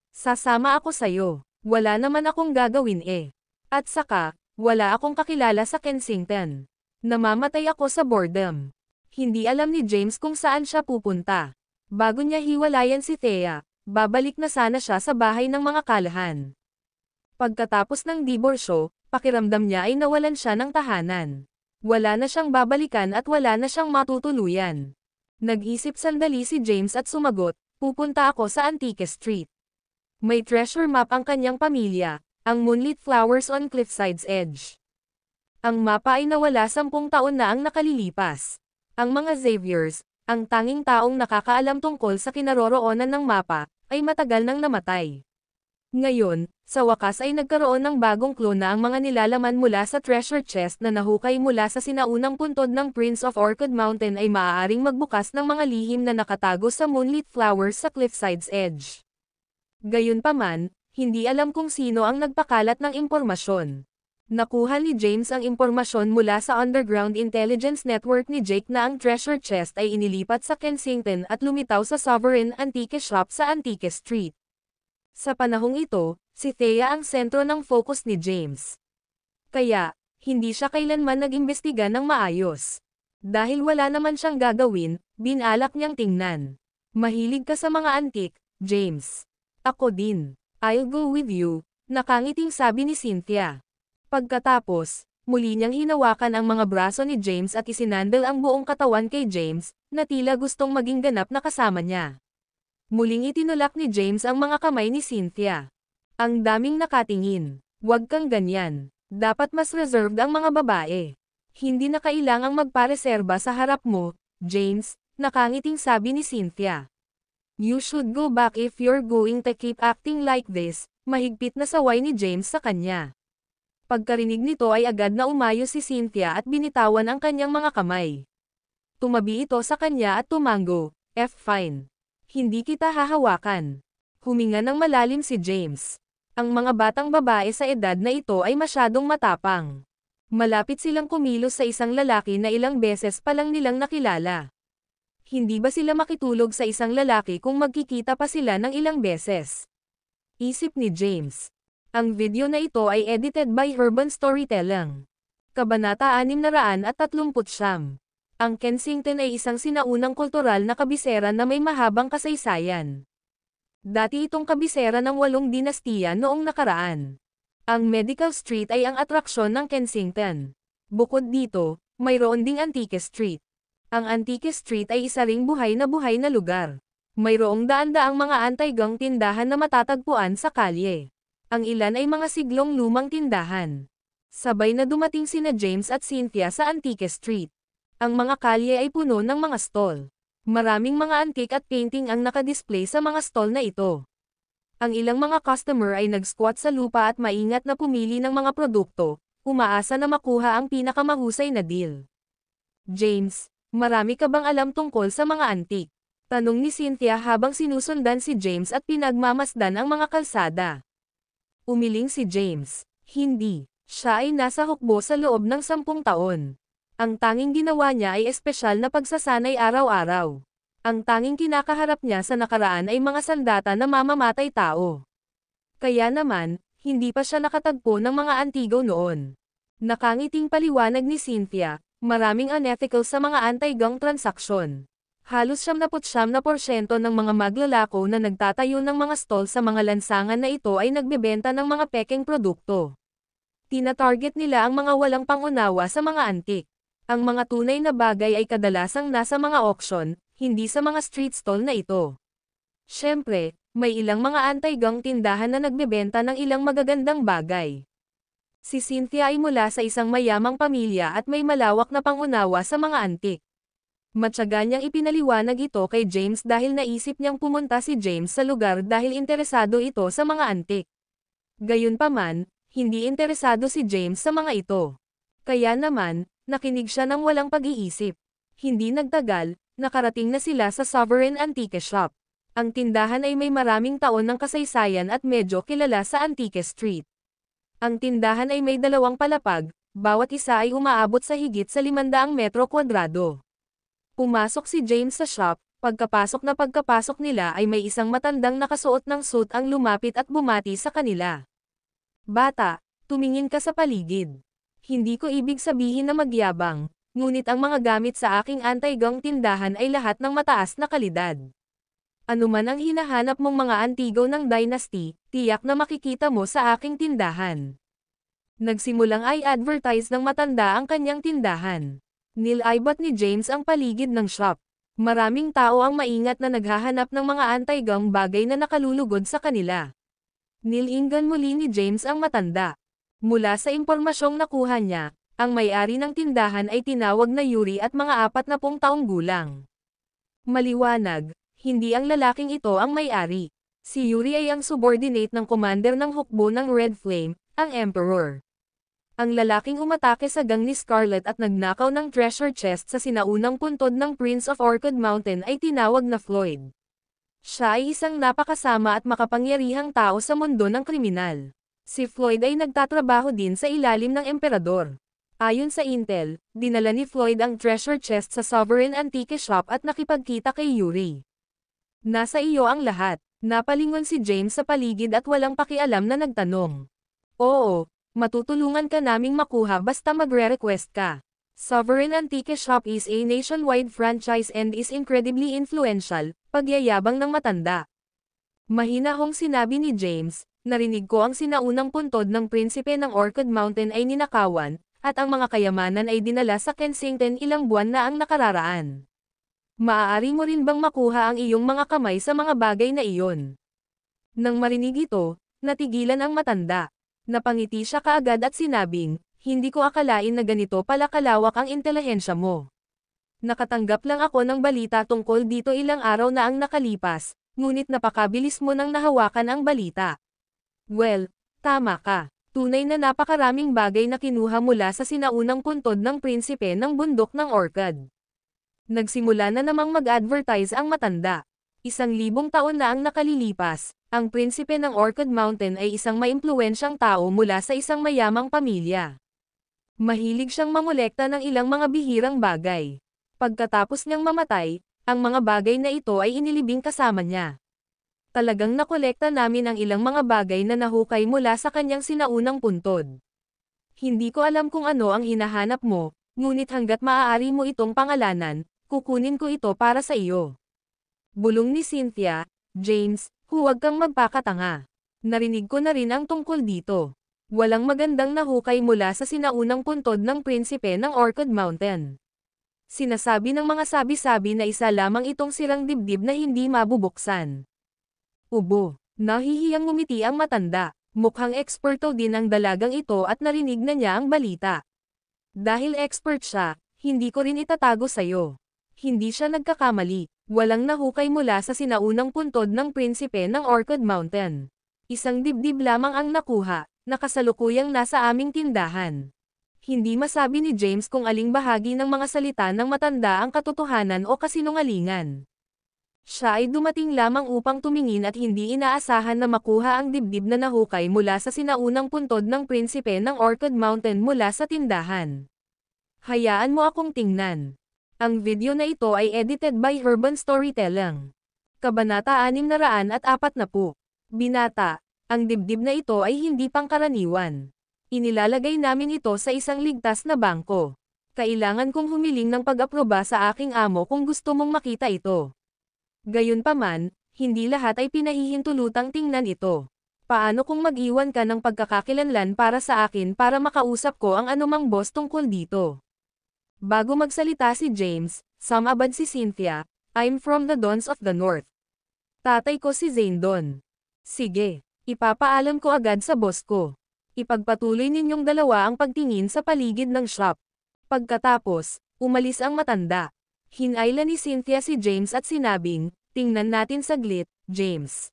Sasama ako sayo. Wala naman akong gagawin eh. At saka, wala akong kakilala sa Kensington. Namamatay ako sa boredom. Hindi alam ni James kung saan siya pupunta. Bago niya hiwalayan si Thea, babalik na sana siya sa bahay ng mga kalahan. Pagkatapos ng diborsyo, pakiramdam niya ay nawalan siya ng tahanan. Wala na siyang babalikan at wala na siyang matutuluyan. Nag-isip sandali si James at sumagot, pupunta ako sa Antique Street. May treasure map ang kanyang pamilya, ang Moonlit Flowers on Cliffside's Edge. Ang mapa ay nawala 10 taon na ang nakalilipas. Ang mga Xaviers, ang tanging taong nakakaalam tungkol sa kinaroroonan ng mapa, ay matagal nang namatay. Ngayon, sa wakas ay nagkaroon ng bagong clone na ang mga nilalaman mula sa treasure chest na nahukay mula sa sinaunang puntod ng Prince of Orchid Mountain ay maaaring magbukas ng mga lihim na nakatago sa Moonlit Flowers sa Cliffside's Edge. Gayunpaman, hindi alam kung sino ang nagpakalat ng impormasyon. Nakuha ni James ang impormasyon mula sa Underground Intelligence Network ni Jake na ang treasure chest ay inilipat sa Kensington at lumitaw sa Sovereign Antique Shop sa Antique Street. Sa panahong ito, si Thea ang sentro ng focus ni James. Kaya, hindi siya kailanman nag-imbestiga ng maayos. Dahil wala naman siyang gagawin, binalak niyang tingnan. Mahilig ka sa mga antique, James. Ako din. I'll go with you, nakangiting sabi ni Cynthia. Pagkatapos, Muli niyang hinawakan ang mga braso ni James at isinandal ang buong katawan kay James, na tila gustong maging ganap na kasama niya. Muling itinulak ni James ang mga kamay ni Cynthia. Ang daming nakatingin. Huwag kang ganyan. Dapat mas reserved ang mga babae. Hindi na kailangang magpareserba sa harap mo, James, nakangiting sabi ni Cynthia. You should go back if you're going to keep acting like this, mahigpit na saway ni James sa kanya. Pagkarinig nito ay agad na umayo si Cynthia at binitawan ang kanyang mga kamay. Tumabi ito sa kanya at tumango, fine. Hindi kita hahawakan. Huminga ng malalim si James. Ang mga batang babae sa edad na ito ay masyadong matapang. Malapit silang kumilos sa isang lalaki na ilang beses pa lang nilang nakilala. Hindi ba sila makitulog sa isang lalaki kung magkikita pa sila ng ilang beses? Isip ni James. Ang video na ito ay edited by Urban Storytelling. Kabanata 639. Ang Kensington ay isang sinaunang kultural na kabisera na may mahabang kasaysayan. Dati itong kabisera ng 8 dinastiya noong nakaraan. Ang Medical Street ay ang atraksyon ng Kensington. Bukod dito, mayroon ding Antique Street. Ang Antique Street ay isa ring buhay na lugar. Mayroong daan-daang mga anti-gang tindahan na matatagpuan sa kalye. Ang ilan ay mga siglong lumang tindahan. Sabay na dumating sina James at Cynthia sa Antique Street. Ang mga kalye ay puno ng mga stall. Maraming mga antique at painting ang nakadisplay sa mga stall na ito. Ang ilang mga customer ay nag-squat sa lupa at maingat na pumili ng mga produkto, umaasa na makuha ang pinakamahusay na deal. James, marami ka bang alam tungkol sa mga antique? Tanong ni Cynthia habang sinusundan si James at pinagmamasdan ang mga kalsada. Umiling si James. Hindi. Siya ay nasa hukbo sa loob ng 10 taon. Ang tanging ginawa niya ay espesyal na pagsasanay araw-araw. Ang tanging kinakaharap niya sa nakaraan ay mga sandata na mamamatay tao. Kaya naman, hindi pa siya nakatagpo ng mga antigo noon. Nakangiting paliwanag ni Cynthia, maraming unethical sa mga anti-gang transaksyon. Halos 79% ng mga maglalako na nagtatayo ng mga stall sa mga lansangan na ito ay nagbebenta ng mga pekeng produkto. Tina-target nila ang mga walang pangunawa sa mga antik. Ang mga tunay na bagay ay kadalasang nasa mga auction, hindi sa mga street stall na ito. Siyempre, may ilang mga anti-gang tindahan na nagbebenta ng ilang magagandang bagay. Si Cynthia ay mula sa isang mayamang pamilya at may malawak na pangunawa sa mga antik. Matyaga niyang ipinaliwanag ito kay James dahil naisip niyang pumunta si James sa lugar dahil interesado ito sa mga antik. Gayunpaman, hindi interesado si James sa mga ito. Kaya naman, nakinig siya ng walang pag-iisip. Hindi nagtagal, nakarating na sila sa Sovereign Antique Shop. Ang tindahan ay may maraming taon ng kasaysayan at medyo kilala sa Antique Street. Ang tindahan ay may 2 palapag, bawat isa ay umaabot sa higit sa 500 metro kwadrado. Pumasok si James sa shop, pagkapasok nila ay may isang matandang nakasuot ng suit ang lumapit at bumati sa kanila. Bata, tumingin ka sa paligid. Hindi ko ibig sabihin na magyabang, ngunit ang mga gamit sa aking anti-gang tindahan ay lahat ng mataas na kalidad. Ano man ang hinahanap mong mga antigo ng dynasty, tiyak na makikita mo sa aking tindahan. Nagsimulang ay advertise ng matanda ang kanyang tindahan. Nilaibat ni James ang paligid ng shop. Maraming tao ang maingat na naghahanap ng mga anti-gang bagay na nakalulugod sa kanila. Nilinggan muli ni James ang matanda. Mula sa impormasyong nakuha niya, ang may-ari ng tindahan ay tinawag na Yuri at mga 40 taong gulang. Maliwanag, hindi ang lalaking ito ang may-ari. Si Yuri ay ang subordinate ng commander ng hukbo ng Red Flame, ang Emperor. Ang lalaking umatake sa gang ni Scarlet at nagnakaw ng treasure chest sa sinaunang puntod ng Prince of Orchid Mountain ay tinawag na Floyd. Siya ay isang napakasama at makapangyarihang tao sa mundo ng kriminal. Si Floyd ay nagtatrabaho din sa ilalim ng emperador. Ayon sa intel, dinala ni Floyd ang treasure chest sa Sovereign Antique Shop at nakipagkita kay Yuri. Nasa iyo ang lahat. Napalingon si James sa paligid at walang pakialam na nagtanong. Oo. Matutulungan ka naming makuha basta magre-request ka. Sovereign Antique Shop is a nationwide franchise and is incredibly influential, pagyayabang ng matanda. Mahinahong sinabi ni James, narinig ko ang sinaunang puntod ng prinsipe ng Orchid Mountain ay ninakawan, at ang mga kayamanan ay dinala sa Kensington ilang buwan na ang nakararaan. Maaari mo rin bang makuha ang iyong mga kamay sa mga bagay na iyon? Nang marinig ito, natigilan ang matanda. Napangiti siya kaagad at sinabing, hindi ko akalain na ganito pala kalawak ang intelihensya mo. Nakatanggap lang ako ng balita tungkol dito ilang araw na ang nakalipas, ngunit napakabilis mo nang nahawakan ang balita. Well, tama ka. Tunay na napakaraming bagay na kinuha mula sa sinaunang puntod ng prinsipe ng bundok ng Orchid. Nagsimula na namang mag-advertise ang matanda. 1,000 taon na ang nakalilipas, ang prinsipe ng Orchid Mountain ay isang maimpluwensyang tao mula sa isang mayamang pamilya. Mahilig siyang mangolekta ng ilang mga bihirang bagay. Pagkatapos niyang mamatay, ang mga bagay na ito ay inilibing kasama niya. Talagang nakolekta namin ang ilang mga bagay na nahukay mula sa kanyang sinaunang puntod. Hindi ko alam kung ano ang hinahanap mo, ngunit hanggat maaari mo itong pangalanan, kukunin ko ito para sa iyo. Bulong ni Cynthia, James, huwag kang magpakatanga. Narinig ko na rin ang tungkol dito. Walang magandang nahukay mula sa sinaunang puntod ng prinsipe ng Orchid Mountain. Sinasabi ng mga sabi-sabi na isa lamang itong sirang dibdib na hindi mabubuksan. Ubo, nahihiyang ngumiti ang matanda. Mukhang eksperto din ang dalagang ito at narinig na niya ang balita. Dahil expert siya, hindi ko rin itatago sa'yo. Hindi siya nagkakamali. Walang nahukay mula sa sinaunang puntod ng prinsipe ng Orchid Mountain. Isang dibdib lamang ang nakuha, na kasalukuyang nasa aming tindahan. Hindi masabi ni James kung aling bahagi ng mga salita ng matanda ang katotohanan o kasinungalingan. Siya ay dumating lamang upang tumingin at hindi inaasahan na makuha ang dibdib na nahukay mula sa sinaunang puntod ng prinsipe ng Orchid Mountain mula sa tindahan. Hayaan mo akong tingnan. Ang video na ito ay edited by Urban Storytelling. Kabanata 640. Binata, ang dibdib na ito ay hindi pangkaraniwan. Inilalagay namin ito sa isang ligtas na bangko. Kailangan kong humiling ng pag-aproba sa aking amo kung gusto mong makita ito. Gayunpaman, hindi lahat ay pinahihintulutang tingnan ito. Paano kung mag-iwan ka ng pagkakakilanlan para sa akin para makausap ko ang anumang boss tungkol dito? Bago magsalita si James, sumabad si Cynthia, I'm from the Dons of the North. Tatay ko si Zane Don. Sige, ipapaalam ko agad sa boss ko. Ipagpatuloy ninyong dalawa ang pagtingin sa paligid ng shop. Pagkatapos, umalis ang matanda. Hinayla ni Cynthia si James at sinabing, tingnan natin saglit, James.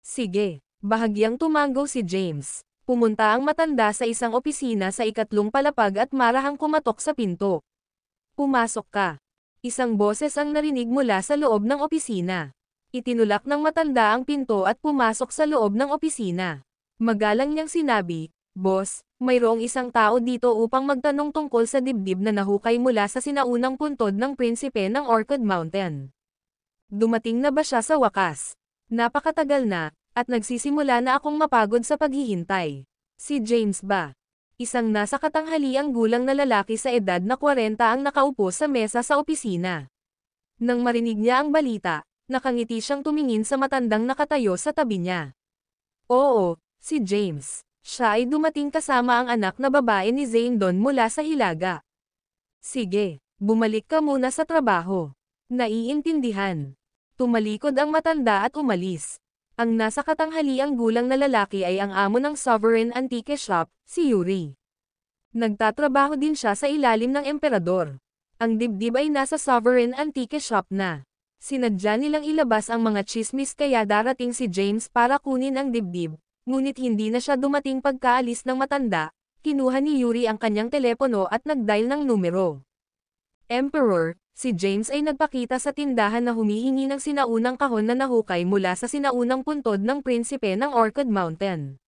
Sige, bahagyang tumango si James. Pumunta ang matanda sa isang opisina sa ikatlong palapag at marahang kumatok sa pinto. Pumasok ka. Isang boses ang narinig mula sa loob ng opisina. Itinulak ng matanda ang pinto at pumasok sa loob ng opisina. Magalang niyang sinabi, Boss, mayroong isang tao dito upang magtanong tungkol sa dibdib na nahukay mula sa sinaunang puntod ng prinsipe ng Orchid Mountain. Dumating na ba siya sa wakas? Napakatagal na, at nagsisimula na akong mapagod sa paghihintay. Si James ba? Isang nasa katanghaliang gulang na lalaki sa edad na 40 ang nakaupo sa mesa sa opisina. Nang marinig niya ang balita, nakangiti siyang tumingin sa matandang nakatayo sa tabi niya. Oo, si James. Siya ay dumating kasama ang anak na babae ni Zane Don mula sa Hilaga. Sige, bumalik ka muna sa trabaho. Naiintindihan. Tumalikod ang matanda at umalis. Ang nasa katanghaliang gulang na lalaki ay ang amo ng Sovereign Antique Shop, si Yuri. Nagtatrabaho din siya sa ilalim ng emperador. Ang dibdib ay nasa Sovereign Antique Shop na. Sinadya nilang ilabas ang mga chismis kaya darating si James para kunin ang dibdib. Ngunit hindi na siya dumating pagkaalis ng matanda, kinuha ni Yuri ang kanyang telepono at nag-dial ng numero. Emperor, si James ay nagpakita sa tindahan na humihingi ng sinaunang kahon na nahukay mula sa sinaunang puntod ng prinsipe ng Orchid Mountain.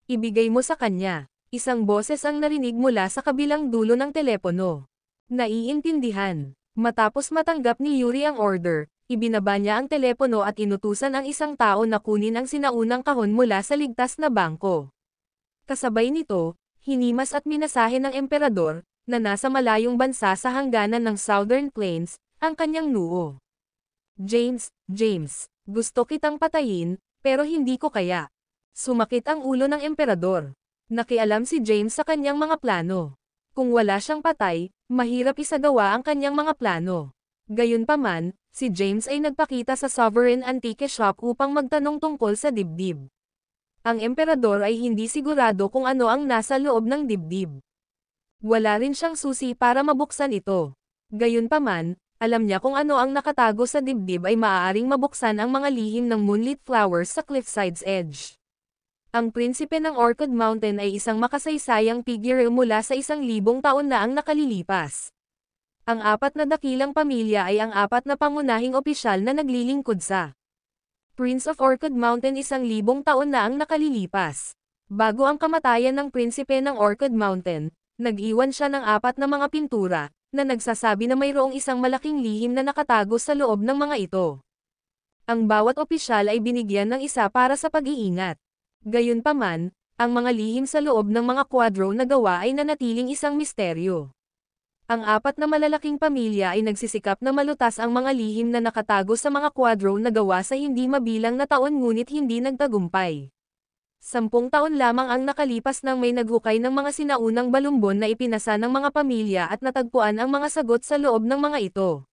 Ibigay mo sa kanya. Isang boses ang narinig mula sa kabilang dulo ng telepono. Naiintindihan. Matapos matanggap ni Yuri ang order, ibinaba niya ang telepono at inutusan ang isang tao na kunin ang sinaunang kahon mula sa ligtas na bangko. Kasabay nito, hinimas at minasahe ng emperador, na nasa malayong bansa sa hangganan ng Southern Plains, ang kanyang noo. James, gusto kitang patayin, pero hindi ko kaya. Sumakit ang ulo ng emperador. Nakialam si James sa kanyang mga plano. Kung wala siyang patay, mahirap isagawa ang kanyang mga plano. Gayunpaman, si James ay nagpakita sa Sovereign Antique Shop upang magtanong tungkol sa dibdib. Ang emperador ay hindi sigurado kung ano ang nasa loob ng dibdib. Wala rin siyang susi para mabuksan ito. Gayunpaman, alam niya kung ano ang nakatago sa dibdib ay maaaring mabuksan ang mga lihim ng moonlit flowers sa cliffside's edge. Ang prinsipe ng Orchid Mountain ay isang makasaysayang figure mula sa 1,000 taon na ang nakalilipas. Ang 4 na dakilang pamilya ay ang 4 na pangunahing opisyal na naglilingkod sa Prince of Orchid Mountain. 1,000 taon na ang nakalilipas. Bago ang kamatayan ng prinsipe ng Orchid Mountain, nag-iwan siya ng 4 na mga pintura, na nagsasabi na mayroong isang malaking lihim na nakatago sa loob ng mga ito. Ang bawat opisyal ay binigyan ng isa para sa pag-iingat. Gayunpaman, ang mga lihim sa loob ng mga kwadro na gawa ay nanatiling isang misteryo. Ang 4 na malalaking pamilya ay nagsisikap na malutas ang mga lihim na nakatago sa mga kwadro na gawa sa hindi mabilang na taon ngunit hindi nagtagumpay. 10 taon lamang ang nakalipas nang may naghukay ng mga sinaunang balumbon na ipinasa ng mga pamilya at natagpuan ang mga sagot sa loob ng mga ito.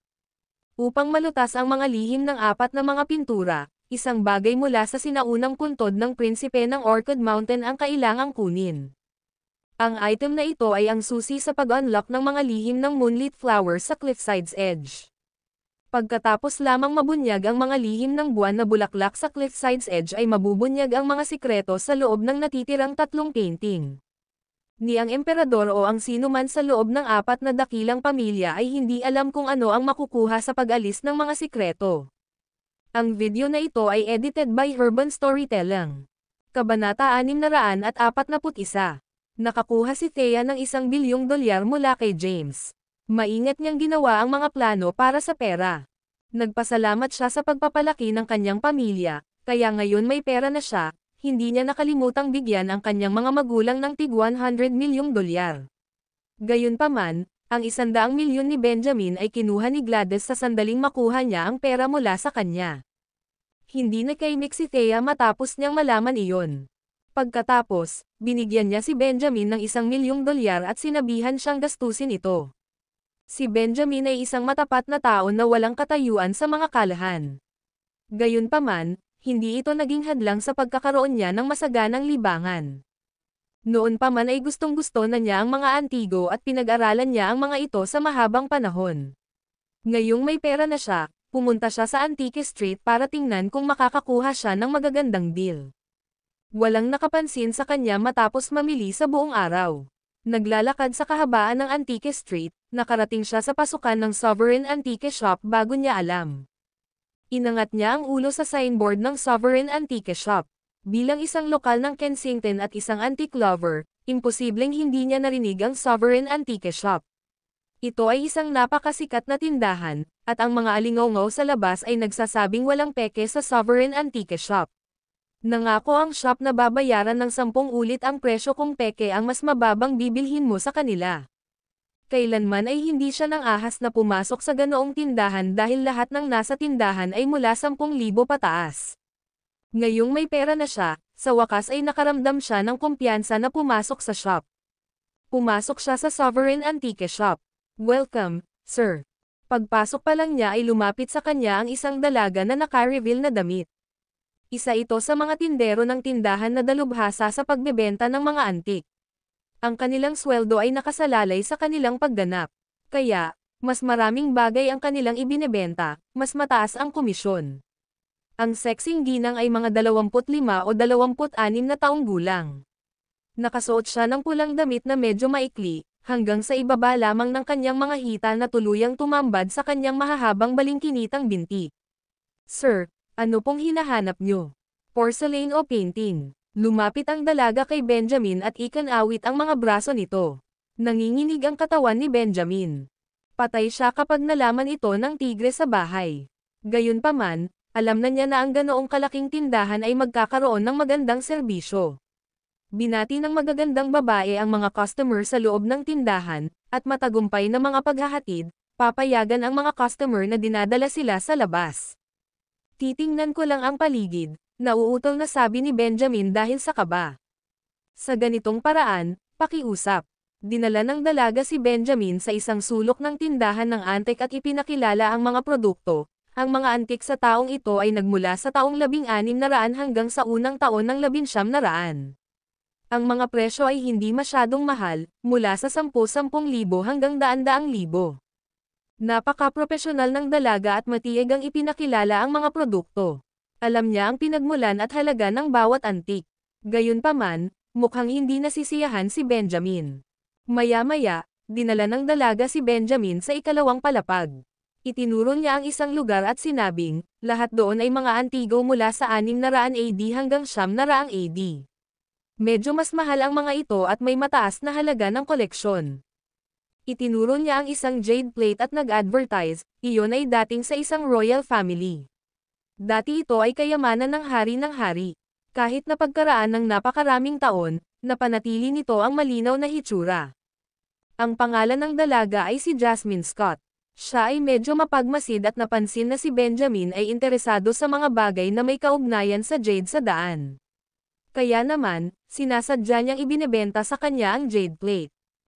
Upang malutas ang mga lihim ng 4 na mga pintura, isang bagay mula sa sinaunang puntod ng prinsipe ng Orchid Mountain ang kailangang kunin. Ang item na ito ay ang susi sa pag-unlock ng mga lihim ng moonlit flowers sa cliffside's edge. Pagkatapos lamang mabunyag ang mga lihim ng buwan na bulaklak sa cliffside's edge ay mabubunyag ang mga sikreto sa loob ng natitirang 3 painting. Ni ang emperador o ang sino man sa loob ng 4 na dakilang pamilya ay hindi alam kung ano ang makukuha sa pag-alis ng mga sikreto. Ang video na ito ay edited by Urban Storytelling. Kabanata 641. Nakakuha si Thea ng $1 bilyong mula kay James. Maingat niyang ginawa ang mga plano para sa pera. Nagpasalamat siya sa pagpapalaki ng kanyang pamilya, kaya ngayon may pera na siya, hindi niya nakalimutang bigyan ang kanyang mga magulang ng tig $100 milyong. Gayunpaman, ang 100 milyon ni Benjamin ay kinuha ni Gladys sa sandaling makuha niya ang pera mula sa kanya. Hindi nakaimik si Thea matapos niyang malaman iyon. Pagkatapos, binigyan niya si Benjamin ng $1 milyong at sinabihan siyang gastusin ito. Si Benjamin ay isang matapat na tao na walang katayuan sa mga kalahan. Gayunpaman, hindi ito naging hadlang sa pagkakaroon niya ng masaganang libangan. Noon pa man ay gustong-gusto na niya ang mga antigo at pinag-aralan niya ang mga ito sa mahabang panahon. Ngayong may pera na siya, pumunta siya sa Antique Street para tingnan kung makakakuha siya ng magagandang deal. Walang nakapansin sa kanya matapos mamili sa buong araw. Naglalakad sa kahabaan ng Antique Street, nakarating siya sa pasukan ng Sovereign Antique Shop bago niya alam. Inangat niya ang ulo sa signboard ng Sovereign Antique Shop. Bilang isang lokal ng Kensington at isang antique lover, imposibleng hindi niya narinig ang Sovereign Antique Shop. Ito ay isang napakasikat na tindahan, at ang mga alingaungaw sa labas ay nagsasabing walang peke sa Sovereign Antique Shop. Nangako ang shop na babayaran ng 10 ulit ang presyo kung peke ang mas mababang bibilhin mo sa kanila. Kailanman ay hindi siya nang ahas na pumasok sa ganoong tindahan dahil lahat ng nasa tindahan ay mula 10,000 pataas. Ngayong may pera na siya, sa wakas ay nakaramdam siya ng kumpiyansa na pumasok sa shop. Pumasok siya sa Sovereign Antique Shop. "Welcome, sir." Pagpasok pa lang niya ay lumapit sa kanya ang isang dalaga na naka-reveal na damit. Isa ito sa mga tindero ng tindahan na dalubhasa sa pagbebenta ng mga antik. Ang kanilang sweldo ay nakasalalay sa kanilang pagganap. Kaya, mas maraming bagay ang kanilang ibinebenta, mas mataas ang komisyon. Ang sexing ginang ay mga 25 o 26 na taong gulang. Nakasuot siya ng pulang damit na medyo maikli, hanggang sa ibaba lamang ng kanyang mga hita na tuluyang tumambad sa kanyang mahahabang balingkinitang binti. "Sir, ano pong hinahanap nyo? Porcelain o painting?" Lumapit ang dalaga kay Benjamin at ikinawit ang mga braso nito. Nanginginig ang katawan ni Benjamin. Patay siya kapag nalaman ito ng tigre sa bahay. Gayunpaman, alam na niya na ang ganoong kalaking tindahan ay magkakaroon ng magandang serbisyo. Binati ng magagandang babae ang mga customer sa loob ng tindahan, at matagumpay na mga paghahatid, papayagan ang mga customer na dinadala sila sa labas. "Titingnan ko lang ang paligid," nauutol na sabi ni Benjamin dahil sa kaba. Sa ganitong paraan, pakiusap. Dinala ng dalaga si Benjamin sa isang sulok ng tindahan ng antik at ipinakilala ang mga produkto. Ang mga antik sa taong ito ay nagmula sa taong 1600 hanggang sa unang taon ng 1900. Ang mga presyo ay hindi masyadong mahal, mula sa 10,000 hanggang 100,000. Napaka-propesyonal ng dalaga at matieg ang ipinakilala ang mga produkto. Alam niya ang pinagmulan at halaga ng bawat antik. Gayunpaman, mukhang hindi nasisiyahan si Benjamin. Maya-maya, dinala ng dalaga si Benjamin sa ikalawang palapag. Itinuro niya ang isang lugar at sinabing, lahat doon ay mga antigo mula sa 600 AD hanggang 900 AD. Medyo mas mahal ang mga ito at may mataas na halaga ng koleksyon. Itinuro niya ang isang jade plate at nag-advertise, iyon ay dating sa isang royal family. Dati ito ay kayamanan ng hari. Kahit na pagkaraan ng napakaraming taon, napanatili nito ang malinaw na hitsura. Ang pangalan ng dalaga ay si Jasmine Scott. Siya ay medyo mapagmasid at napansin na si Benjamin ay interesado sa mga bagay na may kaugnayan sa jade sa daan. Kaya naman, sinasadya niyang ibinebenta sa kanya ang jade plate.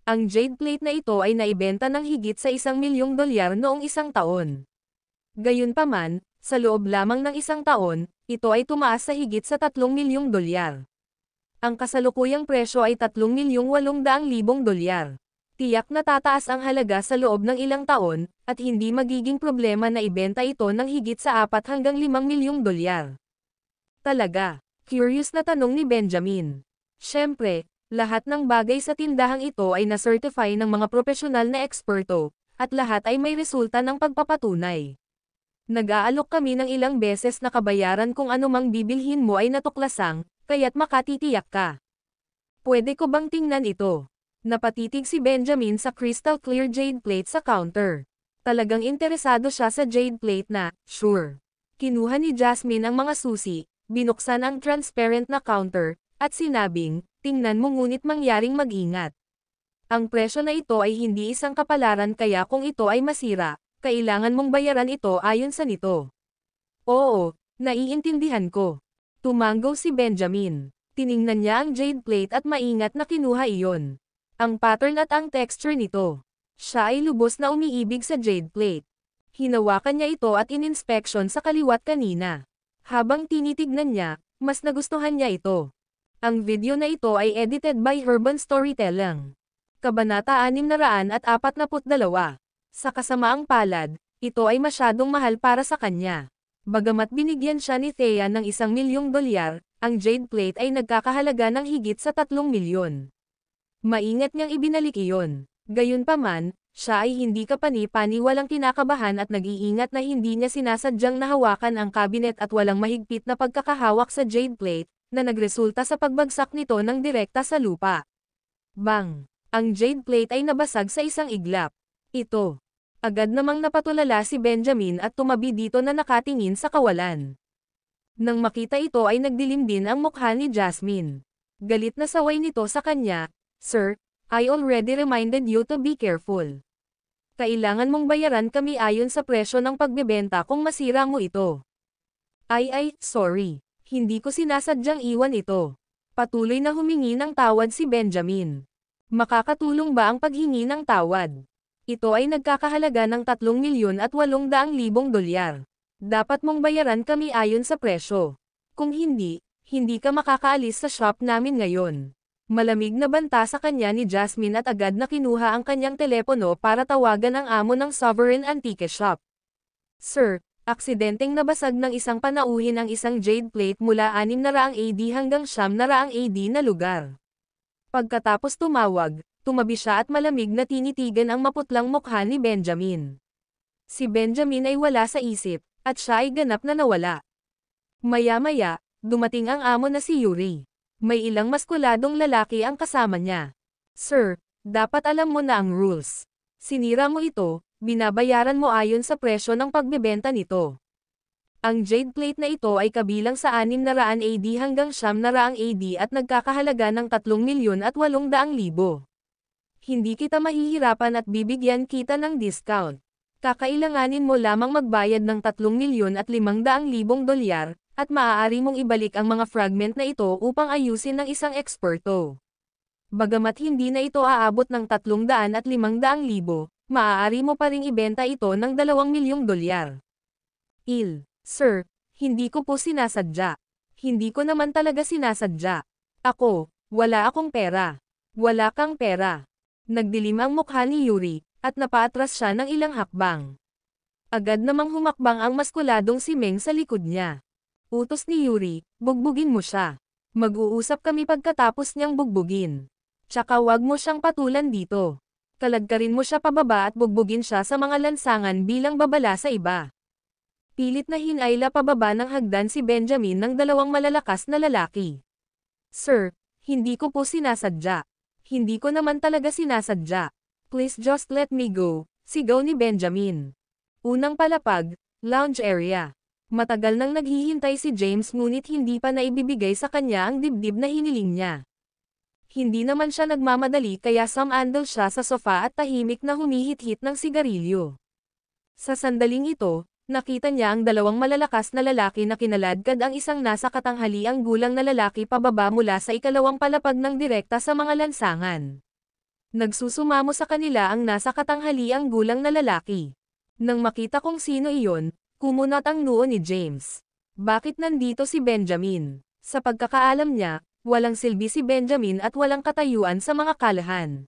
Ang jade plate na ito ay naibenta ng higit sa $1,000,000 noong isang taon. Gayunpaman, sa loob lamang ng isang taon, ito ay tumaas sa higit sa $3,000,000. Ang kasalukuyang presyo ay $3,800,000. Tiyak na tataas ang halaga sa loob ng ilang taon, at hindi magiging problema na ibenta ito ng higit sa 4 hanggang $5,000,000. Talaga? Curious na tanong ni Benjamin. Siyempre, lahat ng bagay sa tindahang ito ay na-certify ng mga profesional na eksperto, at lahat ay may resulta ng pagpapatunay. Nag-aalok kami ng ilang beses na kabayaran kung anumang bibilhin mo ay natuklasang, kaya't makatitiyak ka. Pwede ko bang tingnan ito? Napatitig si Benjamin sa crystal clear jade plate sa counter. Talagang interesado siya sa jade plate na, sure. Kinuha ni Jasmine ang mga susi, binuksan ang transparent na counter, at sinabing, tingnan mo ngunit mangyaring mag-ingat. Ang presyo na ito ay hindi isang kapalaran kaya kung ito ay masira, kailangan mong bayaran ito ayon sa nito. Oo, naiintindihan ko. Tumango si Benjamin. Tiningnan niya ang jade plate at maingat na kinuha iyon. Ang pattern at ang texture nito. Siya ay lubos na umiibig sa jade plate. Hinawakan niya ito at ininspeksyon sa kaliwat kanina. Habang tinitignan niya, mas nagustuhan niya ito. Ang video na ito ay edited by Urban Storytelling. Kabanata 642. Sa kasamaang palad, ito ay masyadong mahal para sa kanya. Bagamat binigyan siya ni Thea ng $1,000,000, ang jade plate ay nagkakahalaga ng higit sa 3,000,000. Maingat niyang ibinalik iyon. Gayunpaman, siya ay hindi kapani-paniwalang kinakabahan at nag-iingat na hindi niya sinasadyang nahawakan ang cabinet at walang mahigpit na pagkakahawak sa jade plate, na nagresulta sa pagbagsak nito ng direkta sa lupa. Bang! Ang jade plate ay nabasag sa isang iglap. Ito. Agad namang napatulala si Benjamin at tumabi dito na nakatingin sa kawalan. Nang makita ito ay nagdilim din ang mukha ni Jasmine. Galit na saway nito sa kanya, Sir, I already reminded you to be careful. Kailangan mong bayaran kami ayon sa presyo ng pagbebenta kung masira mo ito. Ay, sorry. Hindi ko sinasadyang iwan ito. Patuloy na humingi ng tawad si Benjamin. Makakatulong ba ang paghingi ng tawad? Ito ay nagkakahalaga ng $3,800,000. Dapat mong bayaran kami ayon sa presyo. Kung hindi, hindi ka makakaalis sa shop namin ngayon. Malamig na banta sa kanya ni Jasmine at agad na kinuha ang kanyang telepono para tawagan ang amo ng Sovereign Antique Shop. Sir, aksidenteng nabasag ng isang panauhin ang isang jade plate mula 600 AD hanggang 900 AD na lugar. Pagkatapos tumawag, tumabi siya at malamig na tinitigan ang maputlang mukha ni Benjamin. Si Benjamin ay wala sa isip, at siya ay ganap na nawala. Maya-maya, dumating ang amo na si Yuri. May ilang maskuladong lalaki ang kasama niya. Sir, dapat alam mo na ang rules. Sinira mo ito, binabayaran mo ayon sa presyo ng pagbebenta nito. Ang jade plate na ito ay kabilang sa 600 AD hanggang 900 AD at nagkakahalaga ng 3,800,000. Hindi kita mahihirapan at bibigyan kita ng discount. Kakailanganin mo lamang magbayad ng $3,500,000 at maaari mong ibalik ang mga fragment na ito upang ayusin ng isang eksperto. Bagamat hindi na ito aabot ng 300,000,000, maaari mo pa ring ibenta ito ng 2 milyong dolyar. Sir, hindi ko po sinasadya. Hindi ko naman talaga sinasadya. Wala akong pera. Wala kang pera. Nagdilim ang mukha ni Yuri, at napaatras siya ng ilang hakbang. Agad namang humakbang ang maskuladong si Meng sa likod niya. Utos ni Yuri, bugbugin mo siya. Mag-uusap kami pagkatapos niyang bugbugin. Tsaka wag mo siyang patulan dito. Kalagkarin mo siya pababa at bugbugin siya sa mga lansangan bilang babala sa iba. Pilit na hinayla pababa ng hagdan si Benjamin ng 2 malalakas na lalaki. Sir, hindi ko po sinasadya. Hindi ko naman talaga sinasadya. Please just let me go, sigaw ni Benjamin. Unang palapag, lounge area. Matagal nang naghihintay si James ngunit hindi pa naibibigay sa kanya ang dibdib na hiniling niya. Hindi naman siya nagmamadali kaya sumandal siya sa sofa at tahimik na humihit-hit ng sigarilyo. Sa sandaling ito, nakita niya ang 2 malalakas na lalaki na kinaladkad ang isang nasa katanghaliang gulang na lalaki pababa mula sa ikalawang palapag ng direkta sa mga lansangan. Nagsusumamo sa kanila ang nasa katanghaliang gulang na lalaki. Nang makita kung sino iyon, kumunat ang noo ni James. Bakit nandito si Benjamin? Sa pagkakaalam niya, walang silbi si Benjamin at walang katayuan sa mga kalahan.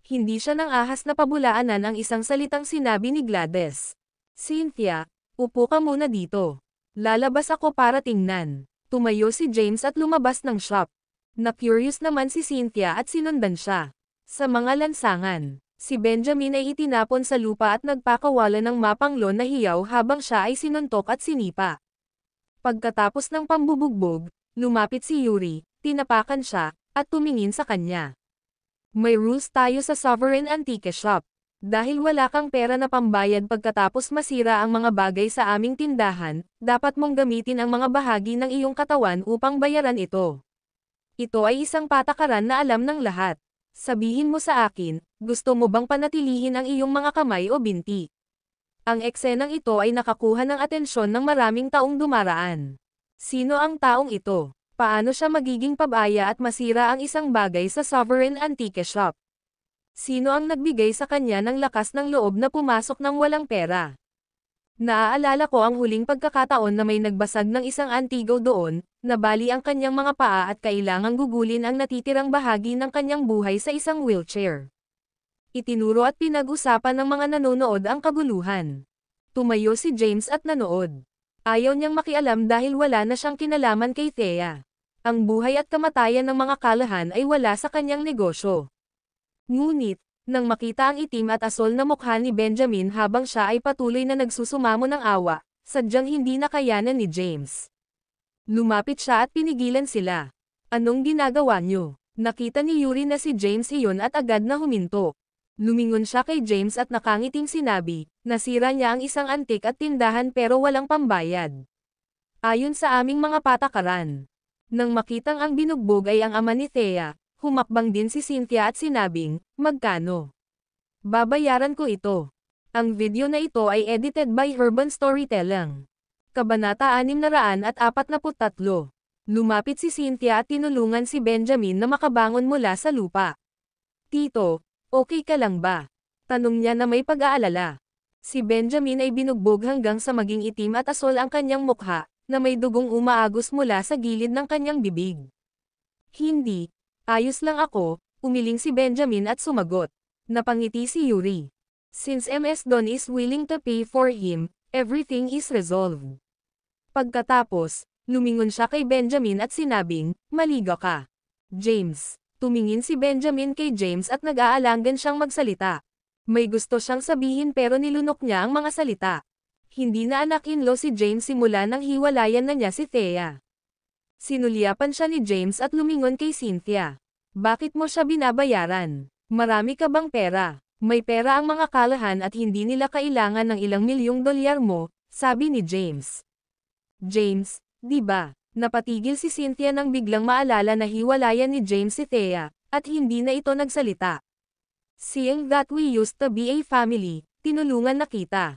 Hindi siya nang ahas na pabulaanan ang isang salitang sinabi ni Gladys. Cynthia, upo ka muna dito. Lalabas ako para tingnan. Tumayo si James at lumabas ng shop. Na-curious naman si Cynthia at sinundan siya. Sa mga lansangan, si Benjamin ay itinapon sa lupa at nagpakawala ng mapanglo na hiyaw habang siya ay sinuntok at sinipa. Pagkatapos ng pambubugbog, lumapit si Yuri, tinapakan siya, at tumingin sa kanya. May rules tayo sa Sovereign Antique Shop. Dahil wala kang pera na pambayad pagkatapos masira ang mga bagay sa aming tindahan, dapat mong gamitin ang mga bahagi ng iyong katawan upang bayaran ito. Ito ay isang patakaran na alam ng lahat. Sabihin mo sa akin, gusto mo bang panatilihin ang iyong mga kamay o binti? Ang eksenang ito ay nakakuha ng atensyon ng maraming taong dumaraan. Sino ang taong ito? Paano siya magiging pabaya at masira ang isang bagay sa Sovereign Antique Shop? Sino ang nagbigay sa kanya ng lakas ng loob na pumasok ng walang pera? Naaalala ko ang huling pagkakataon na may nagbasag ng isang antigo doon, nabali ang kanyang mga paa at kailangang gugulin ang natitirang bahagi ng kanyang buhay sa isang wheelchair. Itinuro at pinag-usapan ng mga nanonood ang kaguluhan. Tumayo si James at nanood. Ayaw niyang makialam dahil wala na siyang kinalaman kay Thea. Ang buhay at kamatayan ng mga kalahan ay wala sa kanyang negosyo. Ngunit, nang makita ang itim at asol na mukha ni Benjamin habang siya ay patuloy na nagsusumamo ng awa, sadyang hindi nakayanan ni James. Lumapit siya at pinigilan sila. Anong ginagawa niyo? Nakita ni Yuri na si James iyon at agad na huminto. Lumingon siya kay James at nakangiting sinabi, nasira niya ang isang antik at tindahan pero walang pambayad. Ayon sa aming mga patakaran. Nang makitang ang binugbog ay ang ama ni Thea, humakbang din si Cynthia at sinabing, magkano? Babayaran ko ito. Ang video na ito ay edited by Urban Storytelling. Kabanata 643. Lumapit si Cynthia at tinulungan si Benjamin na makabangon mula sa lupa. Tito, okay ka lang ba? Tanong niya na may pag-aalala. Si Benjamin ay binugbog hanggang sa maging itim at asol ang kanyang mukha, na may dugong umaagos mula sa gilid ng kanyang bibig. Hindi. Ayos lang ako, umiling si Benjamin at sumagot. Napangiti si Yuri. Since Ms. Don is willing to pay for him, everything is resolved. Pagkatapos, lumingon siya kay Benjamin at sinabing, maligo ka. James. Tumingin si Benjamin kay James at nag-aalangan siyang magsalita. May gusto siyang sabihin pero nilunok niya ang mga salita. Hindi na anak-in-law si James simula nang hiwalayan na niya si Thea. Sinulyapan siya ni James at lumingon kay Cynthia. Bakit mo siya binabayaran? Marami ka bang pera? May pera ang mga kalahan at hindi nila kailangan ng ilang milyong dolyar mo, sabi ni James. James, di ba? Napatigil si Cynthia nang biglang maalala na hiwalayan ni James si Thea, at hindi na ito nagsalita. Seeing that we used to be a family, tinulungan na kita.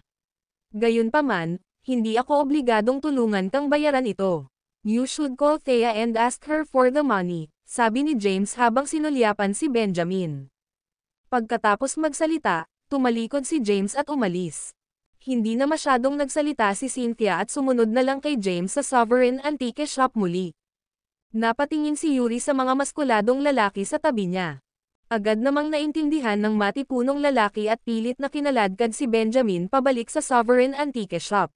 Gayunpaman, hindi ako obligadong tulungan kang bayaran ito. You should call Thea and ask her for the money, sabi ni James habang sinulyapan si Benjamin. Pagkatapos magsalita, tumalikod si James at umalis. Hindi na masyadong nagsalita si Cynthia at sumunod na lang kay James sa Sovereign Antique Shop muli. Napatingin si Yuri sa mga maskuladong lalaki sa tabi niya. Agad namang naintindihan ng matipunong lalaki at pilit na kinaladkad si Benjamin pabalik sa Sovereign Antique Shop.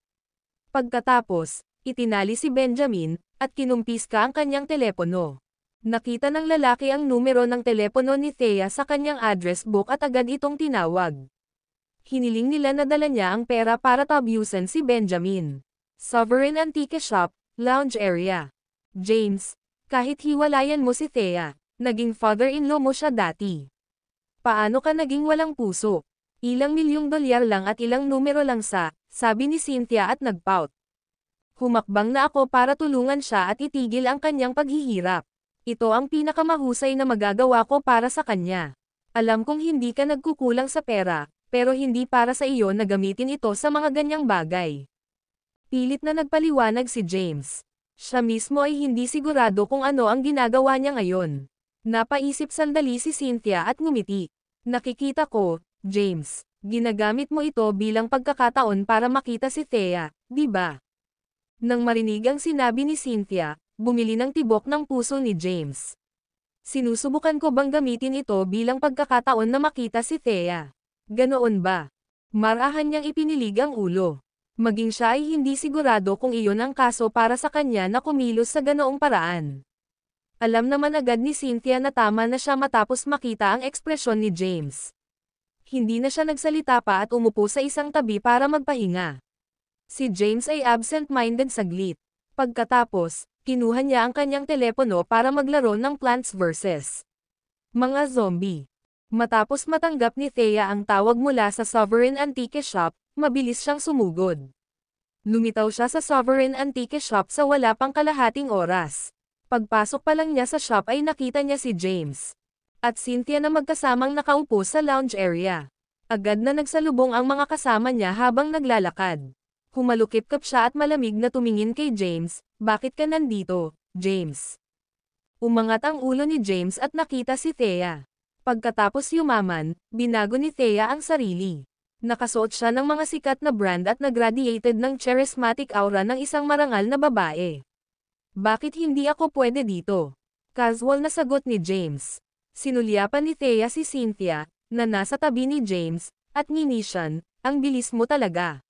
Pagkatapos, itinali si Benjamin, at kinumpiska ang kanyang telepono. Nakita ng lalaki ang numero ng telepono ni Thea sa kanyang address book at agad itong tinawag. Hiniling nila na dala niya ang pera para tabyusan si Benjamin. Sovereign Antique Shop, Lounge Area. James, kahit hiwalayan mo si Thea, naging father-in-law mo siya dati. Paano ka naging walang puso? Ilang milyong dolyar lang at ilang numero lang sabi ni Cynthia at nagpout. Humakbang na ako para tulungan siya at itigil ang kanyang paghihirap. Ito ang pinakamahusay na magagawa ko para sa kanya. Alam kong hindi ka nagkukulang sa pera, pero hindi para sa iyo na gamitin ito sa mga ganyang bagay. Pilit na nagpaliwanag si James. Siya mismo ay hindi sigurado kung ano ang ginagawa niya ngayon. Napaisip sandali si Cynthia at ngumiti. Nakikita ko, James, ginagamit mo ito bilang pagkakataon para makita si Thea, di ba? Nang marinig ang sinabi ni Cynthia, bumili ng tibok ng puso ni James. Sinusubukan ko bang gamitin ito bilang pagkakataon na makita si Thea? Ganoon ba? Marahan niyang ipinilig ang ulo. Maging siya ay hindi sigurado kung iyon ang kaso para sa kanya na kumilos sa ganoong paraan. Alam naman agad ni Cynthia na tama na siya matapos makita ang ekspresyon ni James. Hindi na siya nagsalita pa at umupo sa isang tabi para magpahinga. Si James ay absent-minded saglit. Pagkatapos, kinuha niya ang kanyang telepono para maglaro ng Plants vs. Mga Zombie. Matapos matanggap ni Thea ang tawag mula sa Sovereign Antique Shop, mabilis siyang sumugod. Lumitaw siya sa Sovereign Antique Shop sa wala pang kalahating oras. Pagpasok pa lang niya sa shop ay nakita niya si James at Cynthia na magkasamang nakaupo sa lounge area. Agad na nagsalubong ang mga kasama niya habang naglalakad. Humalukip-kap siya at malamig na tumingin kay James. Bakit ka nandito, James? Umangat ang ulo ni James at nakita si Thea. Pagkatapos yumaman, binago ni Thea ang sarili. Nakasuot siya ng mga sikat na brand at nagradiated ng charismatic aura ng isang marangal na babae. Bakit hindi ako pwede dito? Casual na sagot ni James. Sinulyapan ni Thea si Cynthia, na nasa tabi ni James, at nginisyan, ang bilis mo talaga.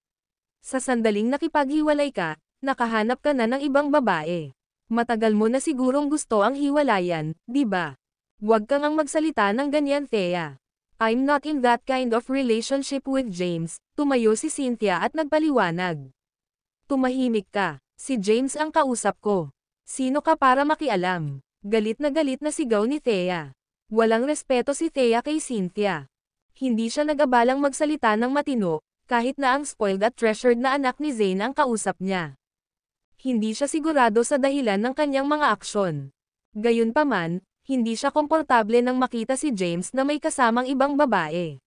Sa sandaling nakipaghiwalay ka, nakahanap ka na ng ibang babae. Matagal mo na sigurong gusto ang hiwalayan, di ba? Huwag kang ang magsalita ng ganyan, Thea. I'm not in that kind of relationship with James. Tumayo si Cynthia at nagpaliwanag. Tumahimik ka. Si James ang kausap ko. Sino ka para makialam? Galit na sigaw ni Thea. Walang respeto si Thea kay Cynthia. Hindi siya nag-abalang magsalita ng matino, kahit na ang spoiled at treasured na anak ni Zane ang kausap niya. Hindi siya sigurado sa dahilan ng kanyang mga aksyon. Gayunpaman, hindi siya komportable nang makita si James na may kasamang ibang babae.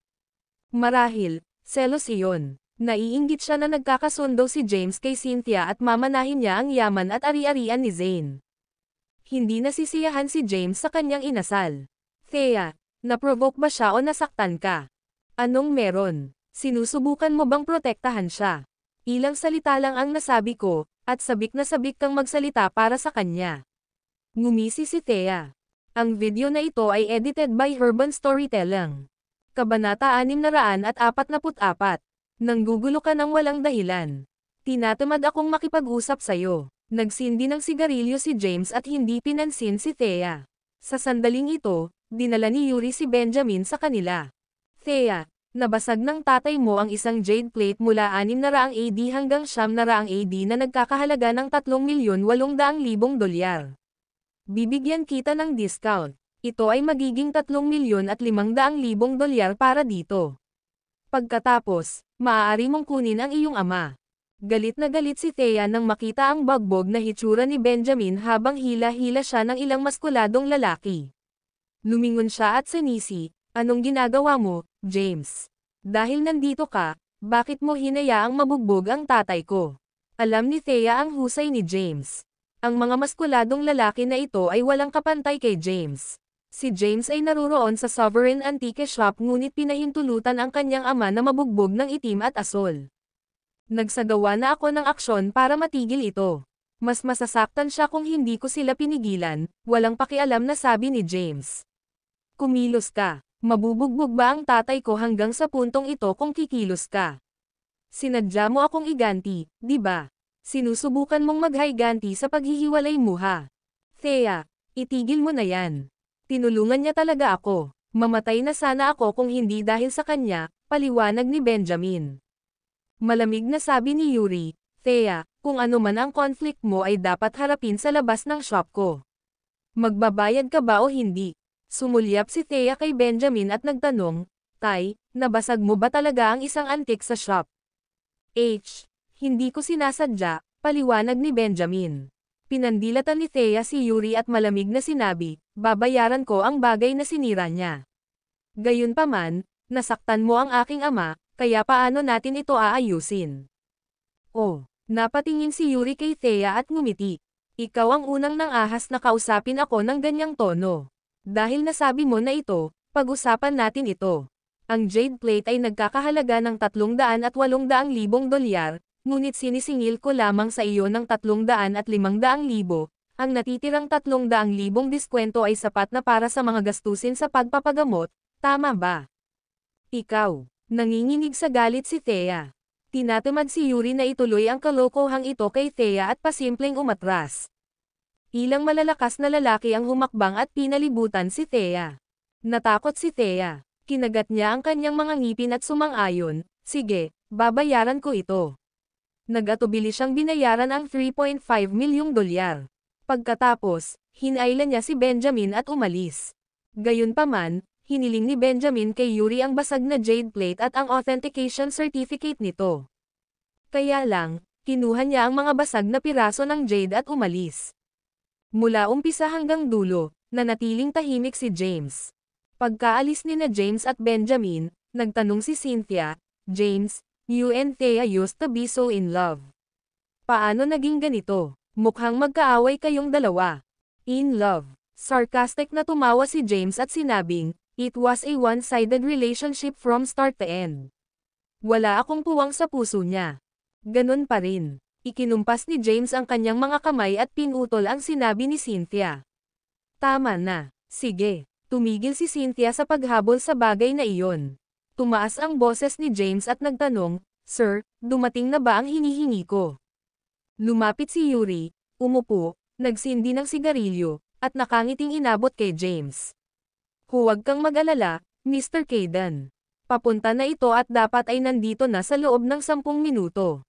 Marahil, selos iyon. Naiinggit siya na nagkakasundo si James kay Cynthia at mamanahin niya ang yaman at ari-arian ni Zane. Hindi nasisiyahan si James sa kanyang inasal. Thea, naprovoke ba siya o nasaktan ka? Anong meron? Sinusubukan mo bang protektahan siya? Ilang salita lang ang nasabi ko, at sabik na sabik kang magsalita para sa kanya. Ngumisi si Thea. Ang video na ito ay edited by Urban Storytelling. Kabanata 644. Nanggugulo ka ng walang dahilan. Tinatamad akong makipag-usap sa'yo. Nagsindi ng sigarilyo si James at hindi pinansin si Thea. Sa sandaling ito, dinala ni Yuri si Benjamin sa kanila. Thea, nabasag ng tatay mo ang isang jade plate mula 600 AD hanggang 900 AD na nagkakahalaga ng 3,800,000 dolyar. Bibigyan kita ng discount. Ito ay magiging 3,500,000 dolyar para dito. Pagkatapos, maaari mong kunin ang iyong ama. Galit na galit si Thea nang makita ang bagbog na hitsura ni Benjamin habang hila-hila siya ng ilang maskuladong lalaki. Lumingon siya at sinisi, anong ginagawa mo, James? Dahil nandito ka, bakit mo hinayaang mabugbog ang tatay ko? Alam ni Thea ang husay ni James. Ang mga maskuladong lalaki na ito ay walang kapantay kay James. Si James ay naruroon sa Sovereign Antique Shop ngunit pinahintulutan ang kanyang ama na mabugbog ng itim at asol. Nagsagawa na ako ng aksyon para matigil ito. Mas masasaktan siya kung hindi ko sila pinigilan, walang pakialam na sabi ni James. Kumilos ka. Mabubugbog ba ang tatay ko hanggang sa puntong ito kung kikilos ka? Sinadya mo akong iganti, di ba? Sinusubukan mong maghiganti sa paghihiwalay mo ha? Thea, itigil mo na yan. Tinulungan niya talaga ako. Mamatay na sana ako kung hindi dahil sa kanya, paliwanag ni Benjamin. Malamig na sabi ni Yuri, Thea, kung ano man ang conflict mo ay dapat harapin sa labas ng shop ko. Magbabayad ka ba o hindi? Sumulyap si Thea kay Benjamin at nagtanong, Tay, nabasag mo ba talaga ang isang antik sa shop? Hindi ko sinasadya, paliwanag ni Benjamin. Pinandilatan ni Thea si Yuri at malamig na sinabi, babayaran ko ang bagay na sinira niya. Gayunpaman, nasaktan mo ang aking ama, kaya paano natin ito aayusin? Oh, napatingin si Yuri kay Thea at ngumiti. Ikaw ang unang nang ahas na kausapin ako ng ganyang tono. Dahil nasabi mo na ito, pag-usapan natin ito. Ang jade plate ay nagkakahalaga ng 300 at 800,000 dolyar, ngunit sinisingil ko lamang sa iyo ng 300 at 500,000, ang natitirang 300,000 diskwento ay sapat na para sa mga gastusin sa pagpapagamot, tama ba? Ikaw, nanginginig sa galit si Thea. Tinatamad si Yuri na ituloy ang kalokohang ito kay Thea at pasimpleng umatras. Ilang malalakas na lalaki ang humakbang at pinalibutan si Thea. Natakot si Thea. Kinagat niya ang kanyang mga ngipin at sumang-ayon, sige, babayaran ko ito. Nag-atubili siyang binayaran ang 3.5 milyong dolyar. Pagkatapos, hinailan niya si Benjamin at umalis. Gayunpaman, hiniling ni Benjamin kay Yuri ang basag na jade plate at ang authentication certificate nito. Kaya lang, kinuha niya ang mga basag na piraso ng jade at umalis. Mula umpisa hanggang dulo, nanatiling tahimik si James. Pagkaalis ni na James at Benjamin, nagtanong si Cynthia, James, you and Thea used to be so in love. Paano naging ganito? Mukhang magkaaway kayong dalawa. In love. Sarcastic na tumawa si James at sinabing, it was a one-sided relationship from start to end. Wala akong puwang sa puso niya. Ganun pa rin. Ikinumpas ni James ang kanyang mga kamay at pinutol ang sinabi ni Cynthia. Tama na. Sige. Tumigil si Cynthia sa paghabol sa bagay na iyon. Tumaas ang boses ni James at nagtanong, Sir, dumating na ba ang hinihingi ko? Lumapit si Yuri, umupo, nagsindi ng sigarilyo, at nakangiting inabot kay James. Huwag kang mag-alala, Mr. Kayden. Papunta na ito at dapat ay nandito na sa loob ng 10 minuto.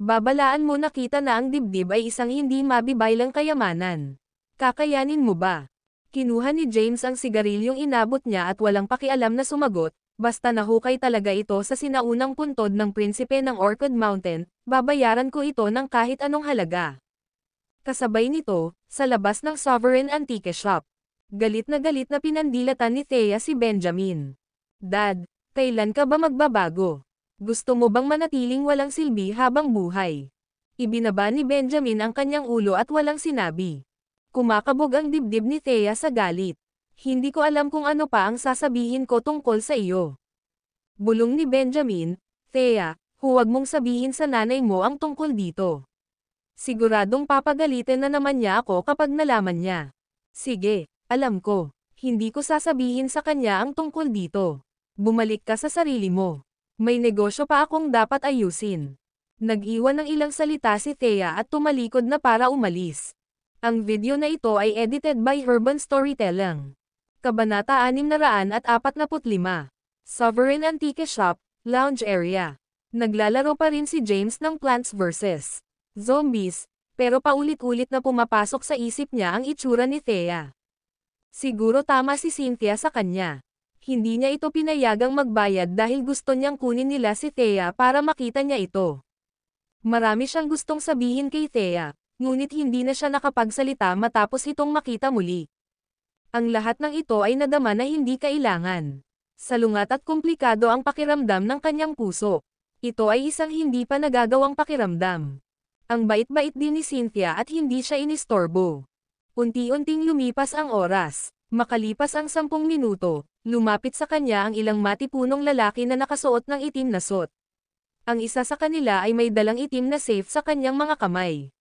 Babalaan mo nakita na ang dibdib ay isang hindi mabibaylang kayamanan. Kakayanin mo ba? Kinuha ni James ang sigarilyong inabot niya at walang pakialam na sumagot, basta nahukay talaga ito sa sinaunang puntod ng prinsipe ng Orchid Mountain, babayaran ko ito ng kahit anong halaga. Kasabay nito, sa labas ng Sovereign Antique Shop. Galit na pinandilatan ni Thea si Benjamin. Dad, kailan ka ba magbabago? Gusto mo bang manatiling walang silbi habang buhay? Ibinaba ni Benjamin ang kanyang ulo at walang sinabi. Kumakabog ang dibdib ni Thea sa galit. Hindi ko alam kung ano pa ang sasabihin ko tungkol sa iyo. Bulong ni Benjamin, Thea, huwag mong sabihin sa nanay mo ang tungkol dito. Siguradong papagalitin na naman niya ako kapag nalaman niya. Sige, alam ko. Hindi ko sasabihin sa kanya ang tungkol dito. Bumalik ka sa sarili mo. May negosyo pa akong dapat ayusin. Nag-iwan ng ilang salita si Thea at tumalikod na para umalis. Ang video na ito ay edited by Urban Storytelling. Kabanata 645. Sovereign Antique Shop, Lounge Area. Naglalaro pa rin si James ng Plants vs. Zombies, pero paulit-ulit na pumapasok sa isip niya ang itsura ni Thea. Siguro tama si Cynthia sa kanya. Hindi niya ito pinayagang magbayad dahil gusto niyang kunin nila si Thea para makita niya ito. Marami siyang gustong sabihin kay Thea, ngunit hindi na siya nakapagsalita matapos itong makita muli. Ang lahat ng ito ay nadama na hindi kailangan. Salungat at komplikado ang pakiramdam ng kanyang puso. Ito ay isang hindi pa nagagawang pakiramdam. Ang bait-bait din ni Cynthia at hindi siya inistorbo. Unti-unting lumipas ang oras. Makalipas ang 10 minuto, lumapit sa kanya ang ilang matipunong lalaki na nakasuot ng itim na suit. Ang isa sa kanila ay may dalang itim na safe sa kanyang mga kamay.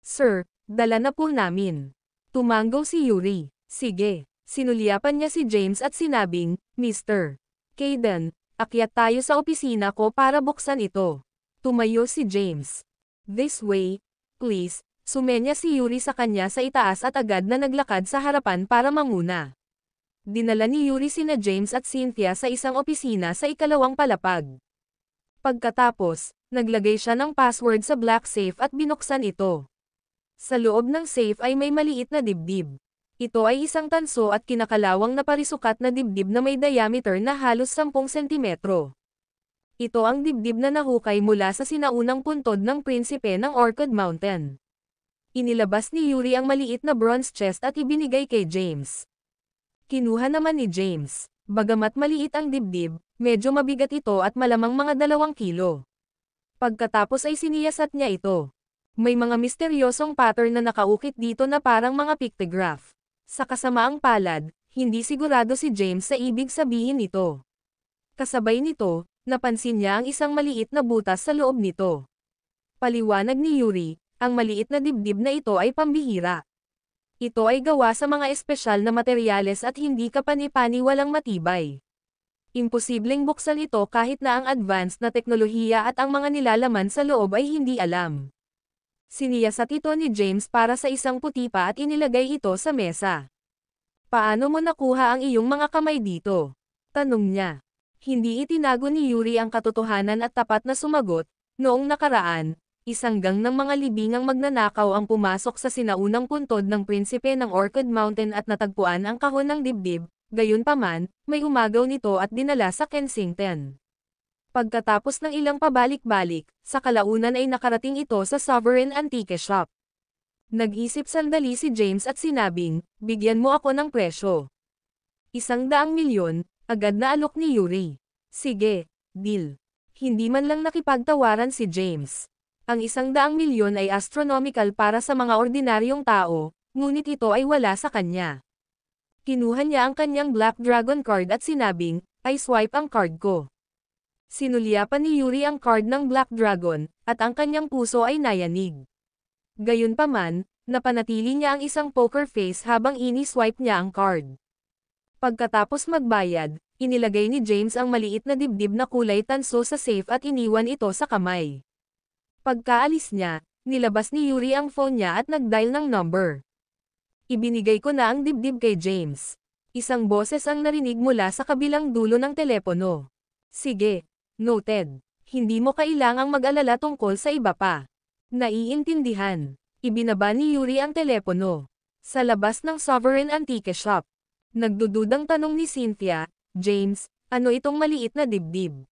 Sir, dala na po namin. Tumanggo si Yuri. Sige. Sinulyapan niya si James at sinabing, Mr. Caden, akyat tayo sa opisina ko para buksan ito. Tumayo si James. This way, please. Sumenya si Yuri sa kanya sa itaas at agad na naglakad sa harapan para manguna. Dinala ni Yuri sina James at Cynthia sa isang opisina sa ikalawang palapag. Pagkatapos, naglagay siya ng password sa black safe at binuksan ito. Sa loob ng safe ay may maliit na dibdib. Ito ay isang tanso at kinakalawang na parisukat na dibdib na may diameter na halos 10 sentimetro. Ito ang dibdib na nahukay mula sa sinaunang puntod ng prinsipe ng Orchid Mountain. Inilabas ni Yuri ang maliit na bronze chest at ibinigay kay James. Kinuha naman ni James. Bagamat maliit ang dibdib, medyo mabigat ito at malamang mga 2 kilo. Pagkatapos ay siniyasat niya ito. May mga misteryosong pattern na nakaukit dito na parang mga pictograph. Sa kasamaang palad, hindi sigurado si James sa ibig sabihin nito. Kasabay nito, napansin niya ang isang maliit na butas sa loob nito. Paliwanag ni Yuri, ang maliit na dibdib na ito ay pambihira. Ito ay gawa sa mga espesyal na materyales at hindi kapani-paniwalang matibay. Imposibleng buksan ito kahit na ang advanced na teknolohiya at ang mga nilalaman sa loob ay hindi alam. Siniyasat ito ni James para sa isang putipa at inilagay ito sa mesa. Paano mo nakuha ang iyong mga kamay dito? Tanong niya. Hindi itinago ni Yuri ang katotohanan at tapat na sumagot, noong nakaraan, isang gang ng mga libingang magnanakaw ang pumasok sa sinaunang puntod ng prinsipe ng Orchid Mountain at natagpuan ang kahon ng dibdib, gayunpaman, may umagaw nito at dinala sa Kensington. Pagkatapos ng ilang pabalik-balik, sa kalaunan ay nakarating ito sa Sovereign Antique Shop. Nag-isip sandali si James at sinabing, bigyan mo ako ng presyo. 100 milyon, agad na alok ni Yuri. Sige, deal. Hindi man lang nakipagtawaran si James. Ang 100 milyon ay astronomical para sa mga ordinaryong tao, ngunit ito ay wala sa kanya. Kinuha niya ang kanyang Black Dragon card at sinabing, I swipe ang card ko. Sinulyapan ni Yuri ang card ng Black Dragon, at ang kanyang puso ay nayanig. Gayunpaman, napanatili niya ang isang poker face habang ini-swipe niya ang card. Pagkatapos magbayad, inilagay ni James ang maliit na dibdib na kulay tanso sa safe at iniwan ito sa kamay. Pagkaalis niya, nilabas ni Yuri ang phone niya at nag-dial ng number. Ibinigay ko na ang dibdib kay James. Isang boses ang narinig mula sa kabilang dulo ng telepono. Sige, noted. Hindi mo kailangang mag-alala tungkol sa iba pa. Naiintindihan. Ibinaba ni Yuri ang telepono. Sa labas ng Sovereign Antique Shop. Nagdududang tanong ni Cynthia, James, ano itong maliit na dibdib?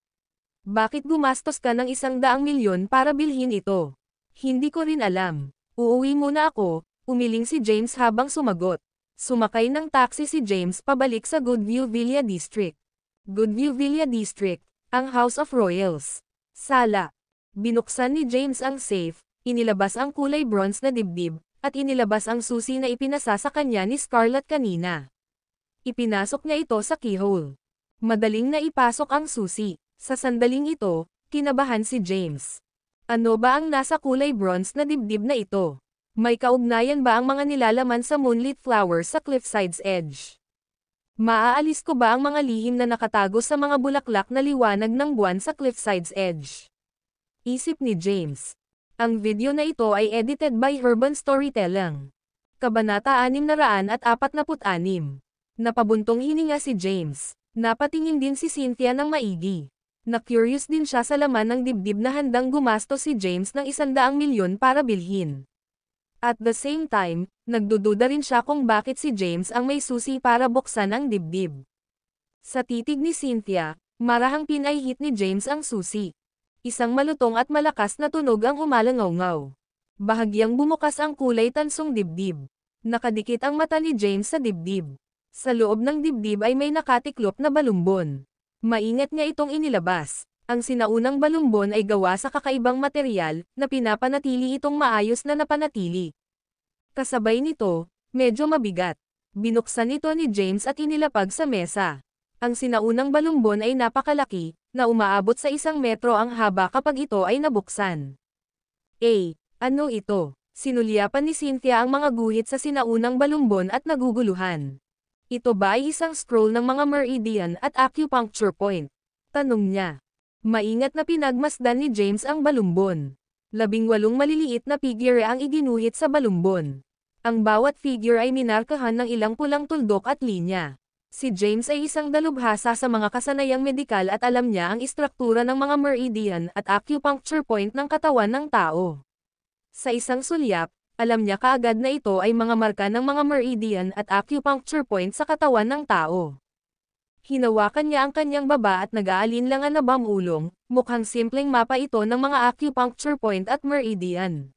Bakit gumastos ka ng 100 milyon para bilhin ito? Hindi ko rin alam. Uuwi muna ako, umiling si James habang sumagot. Sumakay ng taxi si James pabalik sa Goodview Villa District. Goodview Villa District, ang House of Royals. Sala. Binuksan ni James ang safe, inilabas ang kulay bronze na dibdib, at inilabas ang susi na ipinasa sa kanya ni Scarlett kanina. Ipinasok niya ito sa keyhole. Madaling na ipasok ang susi. Sa sandaling ito, kinabahan si James. Ano ba ang nasa kulay bronze na dibdib na ito? May kaugnayan ba ang mga nilalaman sa moonlit flowers sa cliffside's edge? Maaalis ko ba ang mga lihim na nakatago sa mga bulaklak na liwanag ng buwan sa cliffside's edge? Isip ni James. Ang video na ito ay edited by Urban Storytelling. Kabanata 646. Napabuntong hininga si James. Napatingin din si Cynthia ng maigi. Na-curious din siya sa laman ng dibdib na handang gumastos si James ng 100 milyon para bilhin. At the same time, nagdududa rin siya kung bakit si James ang may susi para buksan ang dibdib. Sa titig ni Cynthia, marahang pinay-hit ni James ang susi. Isang malutong at malakas na tunog ang umalangaw-ngaw. Bahagyang bumukas ang kulay tansong dibdib. Nakadikit ang mata ni James sa dibdib. Sa loob ng dibdib ay may nakatiklop na balumbon. Maingat niya itong inilabas. Ang sinaunang balumbon ay gawa sa kakaibang materyal, na pinapanatili itong maayos na napanatili. Kasabay nito, medyo mabigat. Binuksan ito ni James at inilapag sa mesa. Ang sinaunang balumbon ay napakalaki, na umaabot sa 1 metro ang haba kapag ito ay nabuksan. Ano ito? Sinulyapan ni Cynthia ang mga guhit sa sinaunang balumbon at naguguluhan. Ito ba ay isang scroll ng mga meridian at acupuncture point? Tanong niya. Maingat na pinagmasdan ni James ang balumbon. 18 maliliit na figure ang iginuhit sa balumbon. Ang bawat figure ay minarkahan ng ilang pulang tuldok at linya. Si James ay isang dalubhasa sa mga kasanayang medikal at alam niya ang istruktura ng mga meridian at acupuncture point ng katawan ng tao. Sa isang sulyap, alam niya kaagad na ito ay mga marka ng mga meridian at acupuncture point sa katawan ng tao. Hinawakan niya ang kanyang baba at nag-aalinlangan na bamulong, mukhang simpleng mapa ito ng mga acupuncture point at meridian.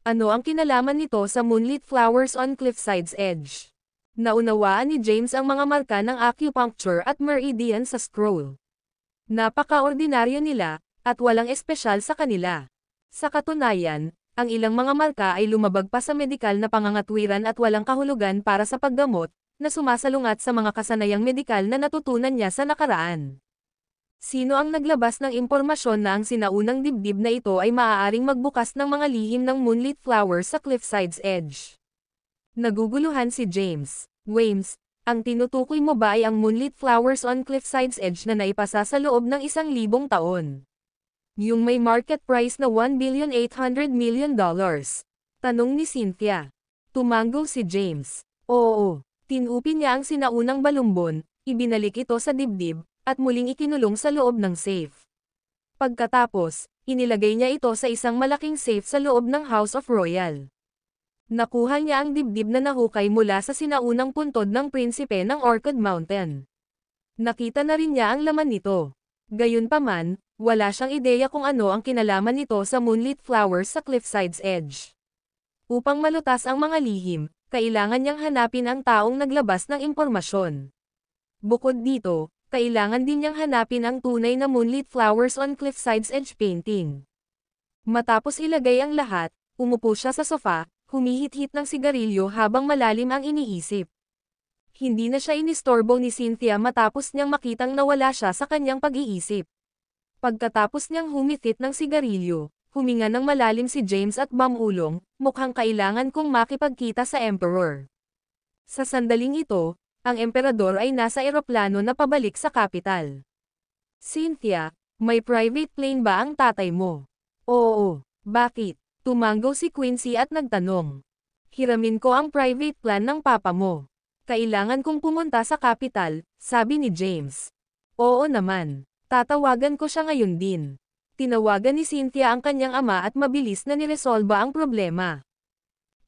Ano ang kinalaman nito sa moonlit flowers on Cliffside's Edge? Naunawaan ni James ang mga marka ng acupuncture at meridian sa scroll. Napaka-ordinaryo nila, at walang espesyal sa kanila. Sa katunayan, ang ilang mga marka ay lumabag pa sa medikal na pangangatwiran at walang kahulugan para sa paggamot, na sumasalungat sa mga kasanayang medikal na natutunan niya sa nakaraan. Sino ang naglabas ng impormasyon na ang sinaunang dibdib na ito ay maaaring magbukas ng mga lihim ng moonlit flowers sa Cliffside's Edge? Naguguluhan si James. James, ang tinutukoy mo ba ay ang moonlit flowers on Cliffside's Edge na naipasa sa loob ng 1,000 taon? Yung may market price na $1,800,000,000. Tanong ni Cynthia. Tumango si James. Oo. Tinupin niya ang sinaunang balumbon, ibinalik ito sa dibdib, at muling ikinulong sa loob ng safe. Pagkatapos, inilagay niya ito sa isang malaking safe sa loob ng House of Royal. Nakuha niya ang dibdib na nahukay mula sa sinaunang puntod ng prinsipe ng Orchid Mountain. Nakita na rin niya ang laman nito. Gayunpaman, wala siyang ideya kung ano ang kinalaman nito sa moonlit flowers sa Cliffside's Edge. Upang malutas ang mga lihim, kailangan niyang hanapin ang taong naglabas ng impormasyon. Bukod dito, kailangan din niyang hanapin ang tunay na moonlit flowers on Cliffside's Edge painting. Matapos ilagay ang lahat, umupo siya sa sofa, humihit-hit ng sigarilyo habang malalim ang iniisip. Hindi na siya inistorbo ni Cynthia matapos niyang makitang nawala siya sa kanyang pag-iisip. Pagkatapos niyang humithit ng sigarilyo, huminga ng malalim si James at bamulong, mukhang kailangan kong makipagkita sa Emperor. Sa sandaling ito, ang Emperador ay nasa eroplano na pabalik sa kapital. Cynthia, may private plane ba ang tatay mo? Oo, bakit? Tumango si Quincy at nagtanong. Hiramin ko ang private plan ng papa mo. Kailangan kong pumunta sa kapital, sabi ni James. Oo naman, tatawagan ko siya ngayon din. Tinawagan ni Cynthia ang kanyang ama at mabilis na niresolba ang problema.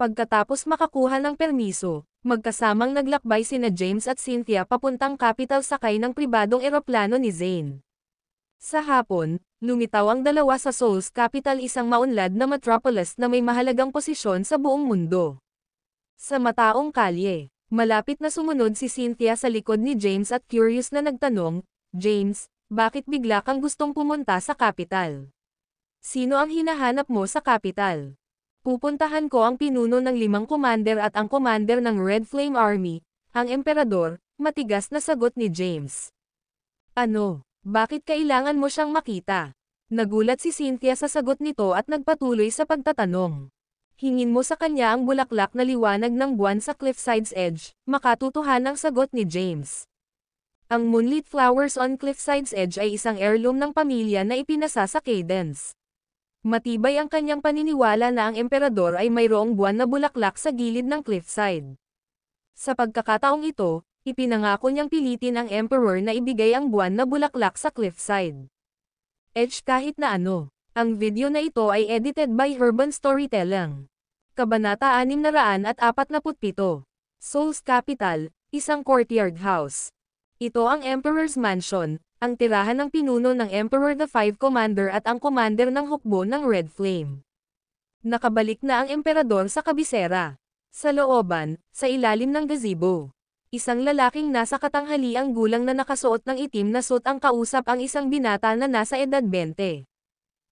Pagkatapos makakuha ng permiso, magkasamang naglakbay sina James at Cynthia papuntang capital sakay ng pribadong eroplano ni Zane. Sa hapon, lumitaw ang dalawa sa Seoul's capital, isang maunlad na metropolis na may mahalagang posisyon sa buong mundo. Sa mataong kalye, malapit na sumunod si Cynthia sa likod ni James at curious na nagtanong, James, bakit bigla kang gustong pumunta sa kapital? Sino ang hinahanap mo sa kapital? Pupuntahan ko ang pinuno ng 5 commander at ang commander ng Red Flame Army, ang Emperador, matigas na sagot ni James. Ano? Bakit kailangan mo siyang makita? Nagulat si Cynthia sa sagot nito at nagpatuloy sa pagtatanong. Hingin mo sa kanya ang bulaklak na liwanag ng buwan sa Cliffside's Edge, makatutuhan ang sagot ni James. Ang moonlit flowers on Cliffside's Edge ay isang heirloom ng pamilya na ipinasa sa Cadence. Matibay ang kanyang paniniwala na ang emperador ay mayroong buwan na bulaklak sa gilid ng cliffside. Sa pagkakataong ito, ipinangako niyang pilitin ang emperor na ibigay ang buwan na bulaklak sa cliffside. Edge kahit na ano. Ang video na ito ay edited by Urban Storytelling. Kabanata 647. Seoul's Capital, isang courtyard house. Ito ang Emperor's Mansion, ang tirahan ng pinuno ng Emperor the Five Commander at ang commander ng hukbo ng Red Flame. Nakabalik na ang emperador sa kabisera. Sa looban, sa ilalim ng gazebo. Isang lalaking nasa katanghaliang gulang na nakasuot ng itim na suit ang kausap ang isang binata na nasa edad 20.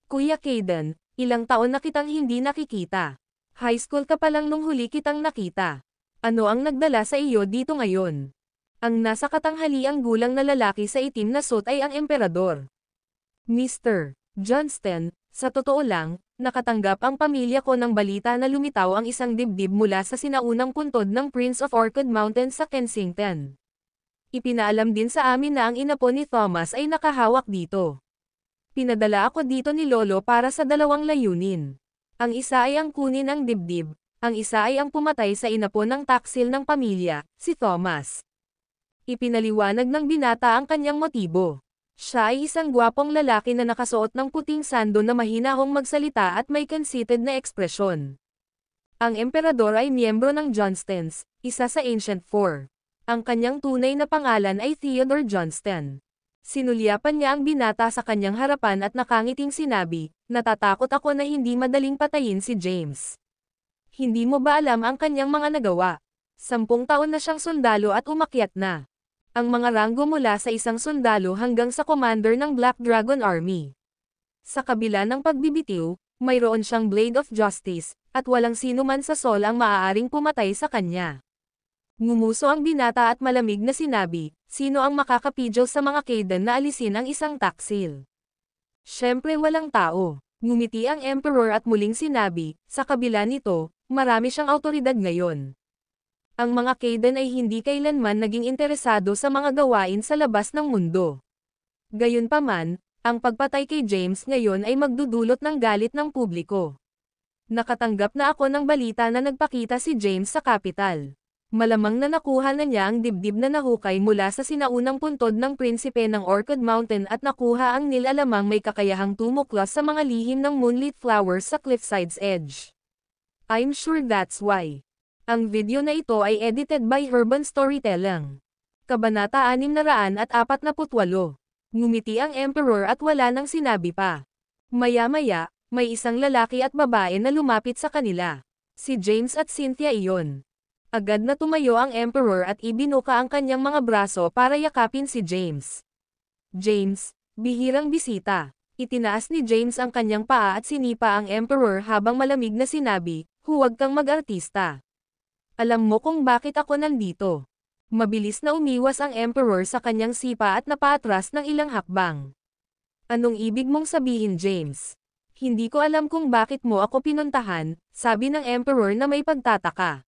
Kuya Caden, ilang taon na kitang hindi nakikita. High school ka pa lang nung huli kitang nakita. Ano ang nagdala sa iyo dito ngayon? Ang nasa katanghaliang gulang na lalaki sa itim na suit ay ang emperador. Mr. Johnston, sa totoo lang, nakatanggap ang pamilya ko ng balita na lumitaw ang isang dibdib mula sa sinaunang puntod ng Prince of Orchid Mountains sa Kensington. Ipinaalam din sa amin na ang inapo ni Thomas ay nakahawak dito. Pinadala ako dito ni Lolo para sa dalawang layunin. Ang isa ay ang kunin ang dibdib, ang isa ay ang pumatay sa inapo ng taksil ng pamilya, si Thomas. Ipinaliwanag ng binata ang kanyang motibo. Siya ay isang gwapong lalaki na nakasuot ng puting sando na mahinahong magsalita at may conceited na ekspresyon. Ang emperador ay miyembro ng Johnstons, isa sa Ancient Four. Ang kanyang tunay na pangalan ay Theodore Johnston. Sinulyapan niya ang binata sa kanyang harapan at nakangiting sinabi, "Natatakot ako na hindi madaling patayin si James. Hindi mo ba alam ang kanyang mga nagawa? 10 taon na siyang sundalo at umakyat na. Ang mga ranggo mula sa isang sundalo hanggang sa commander ng Black Dragon Army. Sa kabila ng pagbibitiw, mayroon siyang Blade of Justice, at walang sino man sa Sol ang maaaring pumatay sa kanya." Ngumuso ang binata at malamig na sinabi, "Sino ang makakapidyo sa mga Caden na alisin ang isang taksil?" Siyempre walang tao. Ngumiti ang emperor at muling sinabi, "Sa kabila nito, marami siyang awtoridad ngayon." Ang mga Caden ay hindi kailanman naging interesado sa mga gawain sa labas ng mundo. Gayunpaman, ang pagpatay kay James ngayon ay magdudulot ng galit ng publiko. Nakatanggap na ako ng balita na nagpakita si James sa kapital. Malamang na nakuha na niya ang dibdib na nahukay mula sa sinaunang puntod ng prinsipe ng Orchid Mountain at nakuha ang nilalamang may kakayahang tumuklas sa mga lihim ng moonlit flowers sa cliffside's edge. I'm sure that's why. Ang video na ito ay edited by Herban Storytelling. Kabanata 648. Ngumiti ang emperor at wala nang sinabi pa. Maya-maya, may isang lalaki at babae na lumapit sa kanila. Si James at Cynthia iyon. Agad na tumayo ang emperor at ibinuka ang kanyang mga braso para yakapin si James. "James, bihirang bisita." Itinaas ni James ang kanyang paa at sinipa ang emperor habang malamig na sinabi, "Huwag kang mag-artista. Alam mo kung bakit ako nandito." Mabilis na umiwas ang emperor sa kanyang sipa at napaatras ng ilang hakbang. "Anong ibig mong sabihin, James?" "Hindi ko alam kung bakit mo ako pinuntahan," sabi ng emperor na may pagtataka.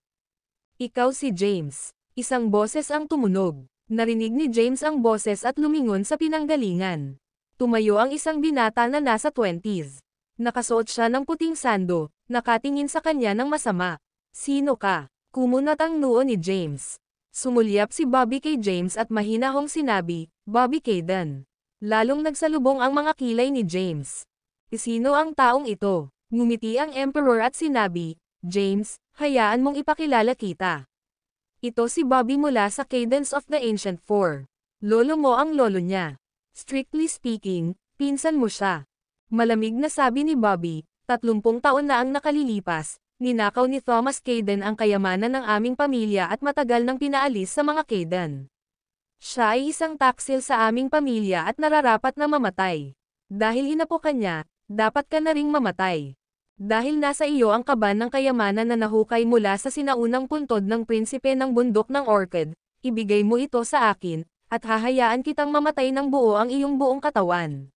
"Ikaw si James." Isang boses ang tumunog. Narinig ni James ang boses at lumingon sa pinanggalingan. Tumayo ang isang binata na nasa 20s. Nakasuot siya ng puting sando, nakatingin sa kanya ng masama. "Sino ka?" Kumunat ang noo ni James. Sumulyap si Bobby kay James at mahinahong sinabi, "Bobby Caden." Lalong nagsalubong ang mga kilay ni James. "Sino ang taong ito?" Ngumiti ang emperor at sinabi, "James, hayaan mong ipakilala kita. Ito si Bobby mula sa Cadence of the Ancient Four. Lolo mo ang lolo niya. Strictly speaking, pinsan mo siya." Malamig na sabi ni Bobby, 30 taon na ang nakalilipas. Ninakaw ni Thomas Caden ang kayamanan ng aming pamilya at matagal nang pinaalis sa mga Caden. Siya ay isang taksil sa aming pamilya at nararapat na mamatay. Dahil inapo ka niya, dapat ka na ring mamatay. Dahil nasa iyo ang kaban ng kayamanan na nahukay mula sa sinaunang puntod ng prinsipe ng bundok ng Orchid, ibigay mo ito sa akin, at hahayaan kitang mamatay ng buo ang iyong buong katawan.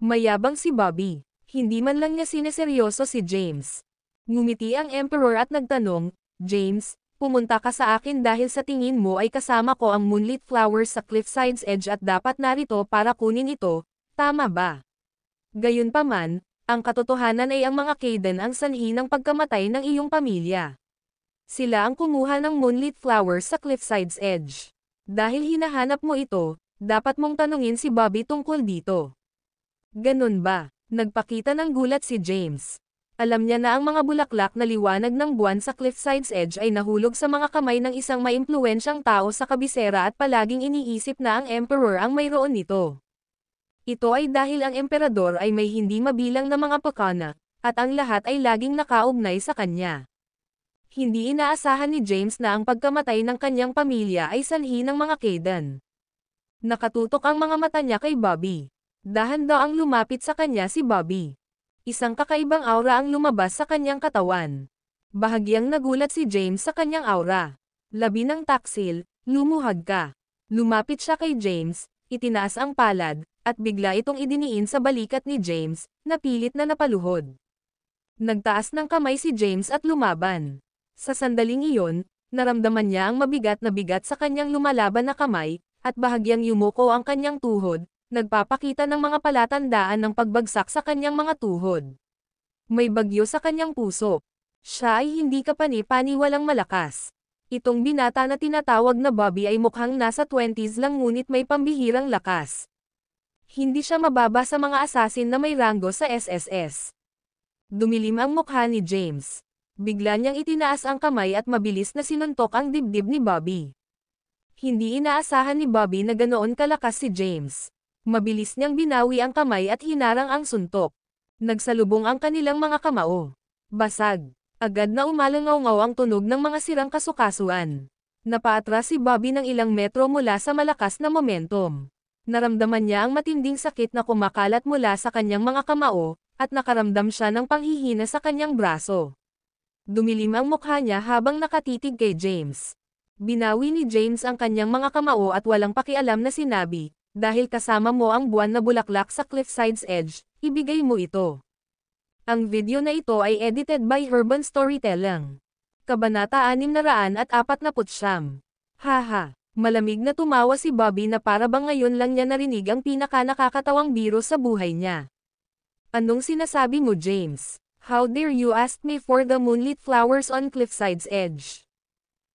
Mayabang si Bobby. Hindi man lang niya sineseryoso si James. Ngumiti ang emperor at nagtanong, "James, pumunta ka sa akin dahil sa tingin mo ay kasama ko ang moonlit flowers sa cliffside's edge at dapat narito para kunin ito, tama ba?" Gayunpaman, ang katotohanan ay ang mga Caden ang sanhi ng pagkamatay ng iyong pamilya. Sila ang kumuha ng moonlit flowers sa cliffside's edge. Dahil hinahanap mo ito, dapat mong tanungin si Bobby tungkol dito. Ganun ba? Nagpakita ng gulat si James. Alam niya na ang mga bulaklak na liwanag ng buwan sa cliffside's edge ay nahulog sa mga kamay ng isang maimpluwensyang tao sa kabisera at palaging iniisip na ang emperor ang mayroon nito. Ito ay dahil ang emperador ay may hindi mabilang na mga pakana, at ang lahat ay laging nakaugnay sa kanya. Hindi inaasahan ni James na ang pagkamatay ng kanyang pamilya ay sanhi ng mga Kayden. Nakatutok ang mga mata niya kay Bobby. Dahan-daang lumapit sa kanya si Bobby. Isang kakaibang aura ang lumabas sa kanyang katawan. Bahagyang nagulat si James sa kanyang aura. Labi ng taksil, lumuhad ka. Lumapit siya kay James, itinaas ang palad, at bigla itong idiniin sa balikat ni James, na pilit na napaluhod. Nagtaas ng kamay si James at lumaban. Sa sandaling iyon, naramdaman niya ang mabigat na bigat sa kanyang lumalaban na kamay, at bahagyang yumuko ang kanyang tuhod, nagpapakita ng mga palatandaan ng pagbagsak sa kanyang mga tuhod. May bagyo sa kanyang puso. Siya ay hindi kapani-paniwalang malakas. Itong binata na tinatawag na Bobby ay mukhang nasa 20s lang ngunit may pambihirang lakas. Hindi siya mababa sa mga assassin na may ranggo sa SSS. Dumilim ang mukha ni James. Bigla niyang itinaas ang kamay at mabilis na sinuntok ang dibdib ni Bobby. Hindi inaasahan ni Bobby na ganoon kalakas si James. Mabilis niyang binawi ang kamay at hinarang ang suntok. Nagsalubong ang kanilang mga kamao. Basag. Agad na umalangaw-ngaw ang tunog ng mga sirang kasukasuan. Napaatras si Bobby ng ilang metro mula sa malakas na momentum. Naramdaman niya ang matinding sakit na kumakalat mula sa kanyang mga kamao, at nakaramdam siya ng panghihina sa kanyang braso. Dumilim ang mukha niya habang nakatitig kay James. Binawi ni James ang kanyang mga kamao at walang pakialam na sinabi, dahil kasama mo ang buwan na bulaklak sa Cliffside's Edge, ibigay mo ito. Ang video na ito ay edited by Urban Storytelling. Kabanata 649. Haha, malamig na tumawa si Bobby na para bang ngayon lang niya narinig ang pinaka-nakakatawang biro sa buhay niya. Anong sinasabi mo, James? How dare you ask me for the moonlit flowers on Cliffside's Edge?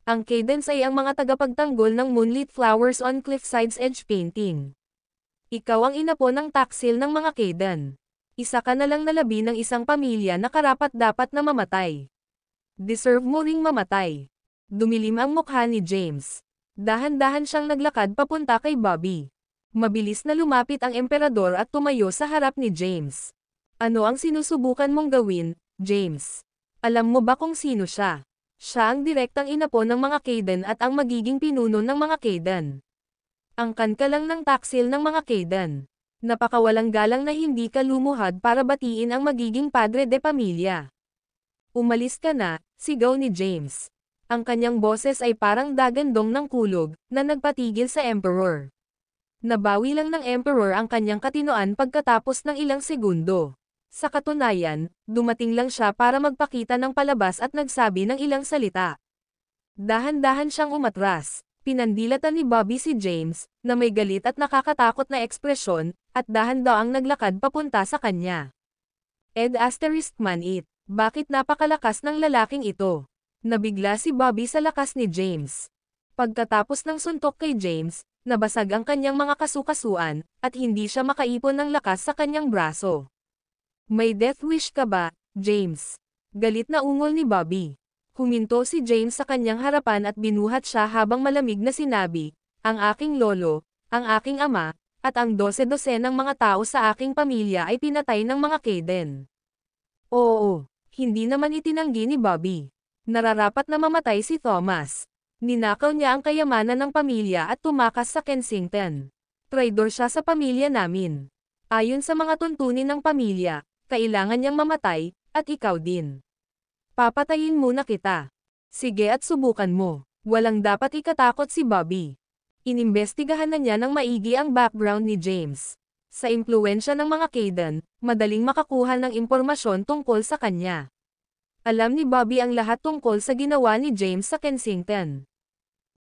Ang Cadence ay ang mga tagapagtanggol ng Moonlit Flowers on Cliffside's Edge painting. Ikaw ang inapo ng taksil ng mga Caden. Isa ka na lang na labi ng isang pamilya na karapat-dapat na mamatay. Deserve mo ring mamatay. Dumilim ang mukha ni James. Dahan-dahan siyang naglakad papunta kay Bobby. Mabilis na lumapit ang emperador at tumayo sa harap ni James. Ano ang sinusubukan mong gawin, James? Alam mo ba kung sino siya? Siya ang direktang inapo ng mga Caden at ang magiging pinuno ng mga Caden. Angkan ka lang ng taksil ng mga Caden. Napakawalang galang na hindi ka lumuhad para batiin ang magiging padre de pamilya. Umalis ka na, sigaw ni James. Ang kanyang boses ay parang dagandong ng kulog, na nagpatigil sa Emperor. Nabawi lang ng Emperor ang kanyang katinoan pagkatapos ng ilang segundo. Sa katunayan, dumating lang siya para magpakita ng palabas at nagsabi ng ilang salita. Dahan-dahan siyang umatras. Pinandilatan ni Bobby si James, na may galit at nakakatakot na ekspresyon, at dahan-daang naglakad papunta sa kanya. *it. Bakit napakalakas ng lalaking ito? Nabigla si Bobby sa lakas ni James. Pagkatapos ng suntok kay James, nabasag ang kanyang mga kasukasuan, at hindi siya makaipon ng lakas sa kanyang braso. May death wish ka ba, James? Galit na ungol ni Bobby. Huminto si James sa kanyang harapan at binuhat siya habang malamig na sinabi, ang aking lolo, ang aking ama, at ang 12 ng mga tao sa aking pamilya ay pinatay ng mga Caden. Oo, hindi naman itinanggi ni Bobby. Nararapat na mamatay si Thomas. Ninakaw niya ang kayamanan ng pamilya at tumakas sa Kensington. Traidor siya sa pamilya namin. Ayon sa mga tuntunin ng pamilya, kailangan niyang mamatay, at ikaw din. Papatayin muna kita. Sige at subukan mo. Walang dapat ikatakot si Bobby. Inimbestigahan na niya ng maigi ang background ni James. Sa impluwensya ng mga Caden, madaling makakuha ng impormasyon tungkol sa kanya. Alam ni Bobby ang lahat tungkol sa ginawa ni James sa Kensington.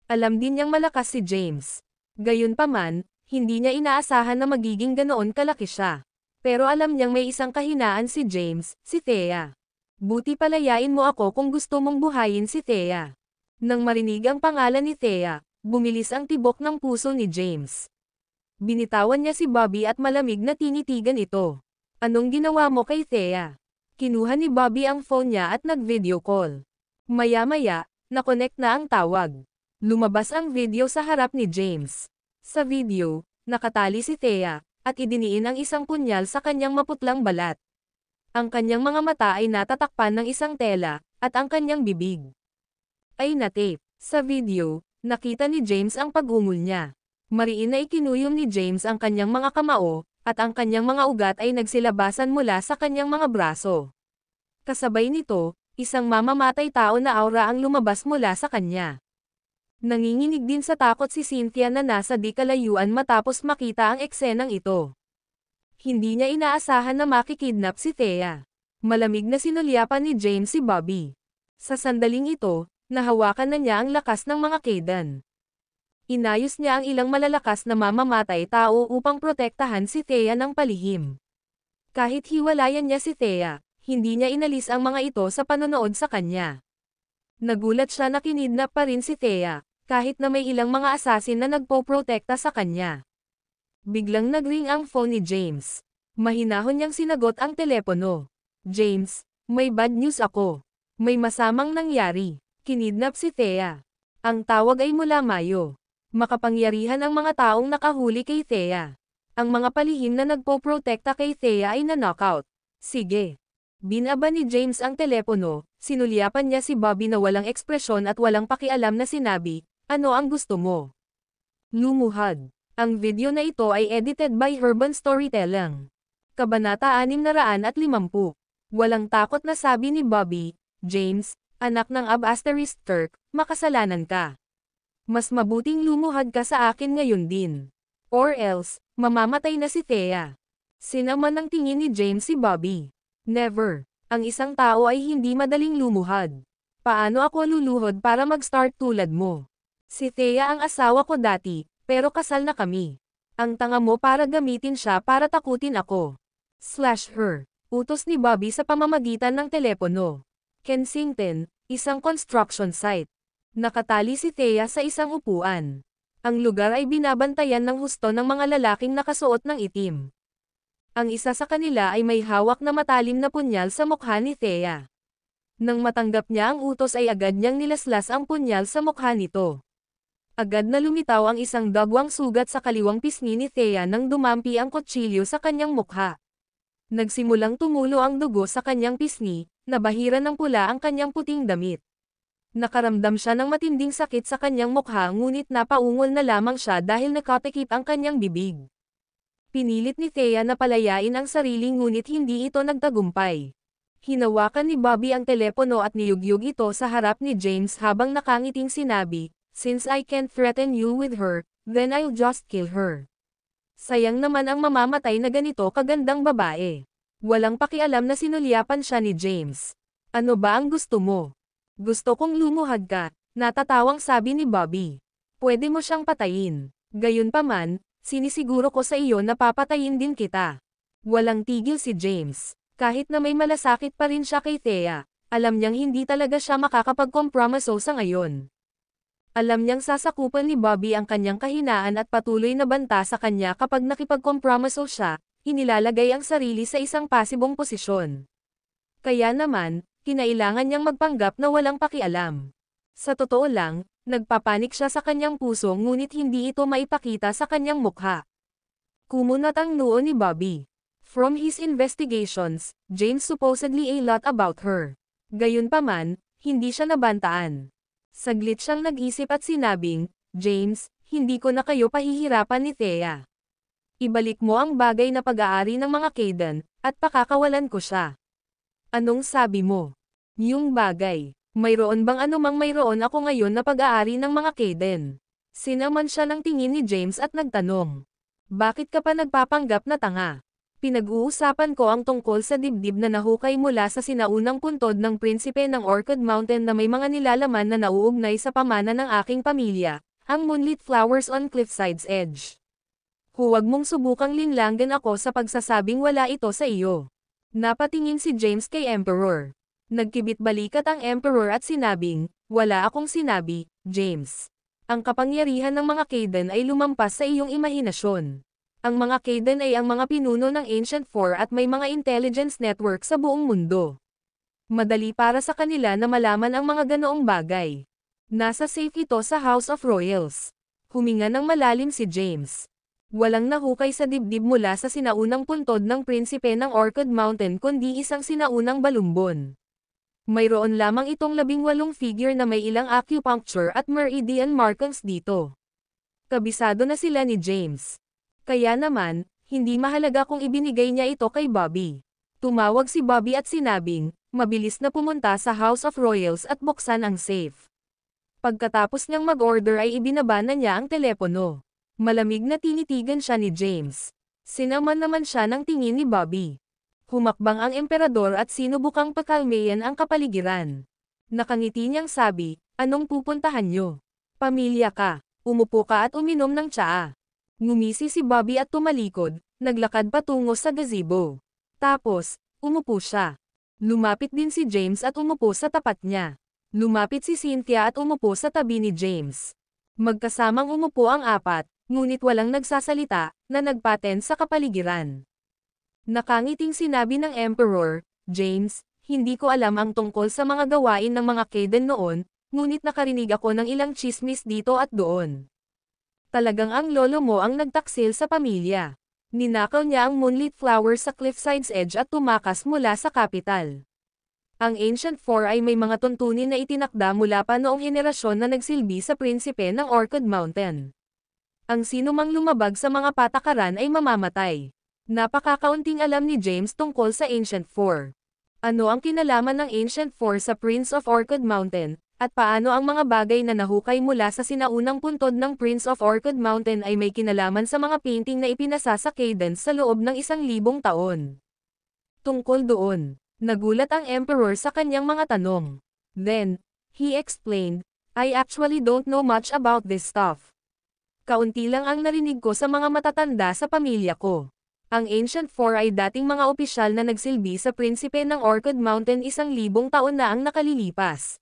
Alam din niyang malakas si James. Gayunpaman, hindi niya inaasahan na magiging ganoon kalaki siya. Pero alam niyang may isang kahinaan si James, si Thea. Buti palayain mo ako kung gusto mong buhayin si Thea. Nang marinig ang pangalan ni Thea, bumilis ang tibok ng puso ni James. Binitawan niya si Bobby at malamig na tinitigan ito. Anong ginawa mo kay Thea? Kinuha ni Bobby ang phone niya at nag-video call. Maya-maya, nakonect na ang tawag. Lumabas ang video sa harap ni James. Sa video, nakatali si Thea, at idiniin ang isang punyal sa kanyang maputlang balat. Ang kanyang mga mata ay natatakpan ng isang tela, at ang kanyang bibig. ay na-tape. Sa video, nakita ni James ang pag-ungol niya. Mariin na ikinuyom ni James ang kanyang mga kamao, at ang kanyang mga ugat ay nagsilabasan mula sa kanyang mga braso. Kasabay nito, isang mamamatay tao na aura ang lumabas mula sa kanya. Nanginginig din sa takot si Cynthia na nasa di kalayuan matapos makita ang eksenang ito. Hindi niya inaasahan na makikidnap si Thea. Malamig na sinulyapan ni James si Bobby. Sa sandaling ito, nahawakan na niya ang lakas ng mga Kayden. Inayos niya ang ilang malalakas na mamamatay tao upang protektahan si Thea ng palihim. Kahit hiwalayan niya si Thea, hindi niya inalis ang mga ito sa panonood sa kanya. Nagulat siya na kinidnap pa rin si Thea, kahit na may ilang mga asasin na nagpoprotekta sa kanya. Biglang nagring ang phone ni James. Mahinahon niyang sinagot ang telepono. James, may bad news ako. May masamang nangyari. Kinidnap si Thea. Ang tawag ay mula Mayo. Makapangyarihan ang mga taong nakahuli kay Thea. Ang mga palihim na nagpoprotekta kay Thea ay na-knockout. Sige. Binaba ni James ang telepono, sinulyapan niya si Bobby na walang ekspresyon at walang pakialam na sinabi, ano ang gusto mo? Lumuhad. Ang video na ito ay edited by Urban Storytelling. Kabanata 650. Walang takot na sabi ni Bobby, James, anak ng Ab***Turk, makasalanan ka. Mas mabuting lumuhad ka sa akin ngayon din. Or else, mamamatay na si Thea. Sinaman ng tingin ni James si Bobby. Never. Ang isang tao ay hindi madaling lumuhad. Paano ako luluhod para mag-start tulad mo? Si Thea ang asawa ko dati, pero kasal na kami. Ang tanga mo para gamitin siya para takutin ako. /her. Utos ni Bobby sa pamamagitan ng telepono. Kensington, isang construction site. Nakatali si Thea sa isang upuan. Ang lugar ay binabantayan ng husto ng mga lalaking nakasuot ng itim. Ang isa sa kanila ay may hawak na matalim na punyal sa mukha ni Thea. Nang matanggap niya ang utos ay agad niyang nilaslas ang punyal sa mukha nito. Agad na lumitaw ang isang dagwang sugat sa kaliwang pisngi ni Thea nang dumampi ang kutsilyo sa kanyang mukha. Nagsimulang tumulo ang dugo sa kanyang pisngi, nabahiran ng pula ang kanyang puting damit. Nakaramdam siya ng matinding sakit sa kanyang mukha ngunit napaungol na lamang siya dahil nakatikip ang kanyang bibig. Pinilit ni Thea na palayain ang sarili ngunit hindi ito nagtagumpay. Hinawakan ni Bobby ang telepono at niyugyug ito sa harap ni James habang nakangiting sinabi, Since I can't threaten you with her, then I'll just kill her. Sayang naman ang mamamatay na ganito kagandang babae. Walang pakialam na sinulyapan siya ni James. Ano ba ang gusto mo? Gusto kong lumuhad ka, natatawang sabi ni Bobby. Pwede mo siyang patayin. Gayunpaman, sinisiguro ko sa iyo na papatayin din kita. Walang tigil si James. Kahit na may malasakit pa rin siya kay Thea, alam niyang hindi talaga siya makakapag-kompromiso sa ngayon. Alam niyang sasakupan ni Bobby ang kanyang kahinaan at patuloy na banta sa kanya kapag nakipag-kompromiso siya, inilalagay ang sarili sa isang pasibong posisyon. Kaya naman, kinailangan niyang magpanggap na walang pakialam. Sa totoo lang, nagpapanik siya sa kanyang puso ngunit hindi ito maipakita sa kanyang mukha. Kumunat ang noo ni Bobby. From his investigations, James supposedly a lot about her. Gayunpaman, hindi siya nabantaan. Saglit siyang nag-isip at sinabing, James, hindi ko na kayo pahihirapan ni Thea. Ibalik mo ang bagay na pag-aari ng mga Kayden, at pakakawalan ko siya. Anong sabi mo? Yung bagay. Mayroon bang anumang mayroon ako ngayon na pag-aari ng mga Kayden? Sinaman siya ng tingin ni James at nagtanong. Bakit ka pa nagpapanggap na tanga? Pinag-uusapan ko ang tungkol sa dibdib na nahukay mula sa sinaunang puntod ng prinsipe ng Orchid Mountain na may mga nilalaman na nauugnay sa pamana ng aking pamilya, ang Moonlit Flowers on Cliffside's Edge. Huwag mong subukang linlanggan ako sa pagsasabing wala ito sa iyo. Napatingin si James kay Emperor. Nagkibit balikat ang Emperor at sinabing, wala akong sinabi, James. Ang kapangyarihan ng mga Kayden ay lumampas sa iyong imahinasyon. Ang mga Kayden ay ang mga pinuno ng Ancient Four at may mga intelligence network sa buong mundo. Madali para sa kanila na malaman ang mga ganoong bagay. Nasa safe ito sa House of Royals. Huminga ng malalim si James. Walang nahukay sa dibdib mula sa sinaunang puntod ng prinsipe ng Orchid Mountain kundi isang sinaunang balumbon. Mayroon lamang itong 18 figure na may ilang acupuncture at meridian markings dito. Kabisado na sila ni James. Kaya naman, hindi mahalaga kung ibinigay niya ito kay Bobby. Tumawag si Bobby at sinabing, mabilis na pumunta sa House of Royals at buksan ang safe. Pagkatapos niyang mag-order ay ibinaba na niya ang telepono. Malamig na tinitigan siya ni James. Sinaman naman siya ng tingin ni Bobby. Humakbang ang emperador at sinubukang pakalmayan ang kapaligiran. Nakangiti niyang sabi, anong pupuntahan niyo? Pamilya ka, umupo ka at uminom ng tsaa. Ngumisi si Bobby at tumalikod, naglakad patungo sa gazebo. Tapos, umupo siya. Lumapit din si James at umupo sa tapat niya. Lumapit si Cynthia at umupo sa tabi ni James. Magkasamang umupo ang apat, ngunit walang nagsasalita, na nagpaten sa kapaligiran. Nakangiting sinabi ng Emperor, James, hindi ko alam ang tungkol sa mga gawain ng mga Kaden noon, ngunit nakarinig ako ng ilang chismis dito at doon. Talagang ang lolo mo ang nagtaksil sa pamilya. Ninakaw niya ang moonlit flower sa cliffside's edge at tumakas mula sa capital. Ang Ancient Four ay may mga tuntunin na itinakda mula pa noong henerasyon na nagsilbi sa prinsipe ng Orchid Mountain. Ang sinumang lumabag sa mga patakaran ay mamamatay. Napakakaunting alam ni James tungkol sa Ancient Four. Ano ang kinalaman ng Ancient Four sa Prince of Orchid Mountain, at paano ang mga bagay na nahukay mula sa sinaunang puntod ng Prince of Orchid Mountain ay may kinalaman sa mga painting na ipinasa sa Cadence sa loob ng 1,000 taon. Tungkol doon, nagulat ang Emperor sa kanyang mga tanong. Then, he explained, I actually don't know much about this stuff. Kaunti lang ang narinig ko sa mga matatanda sa pamilya ko. Ang Ancient Four ay dating mga opisyal na nagsilbi sa prinsipe ng Orchid Mountain 1,000 taon na ang nakalilipas.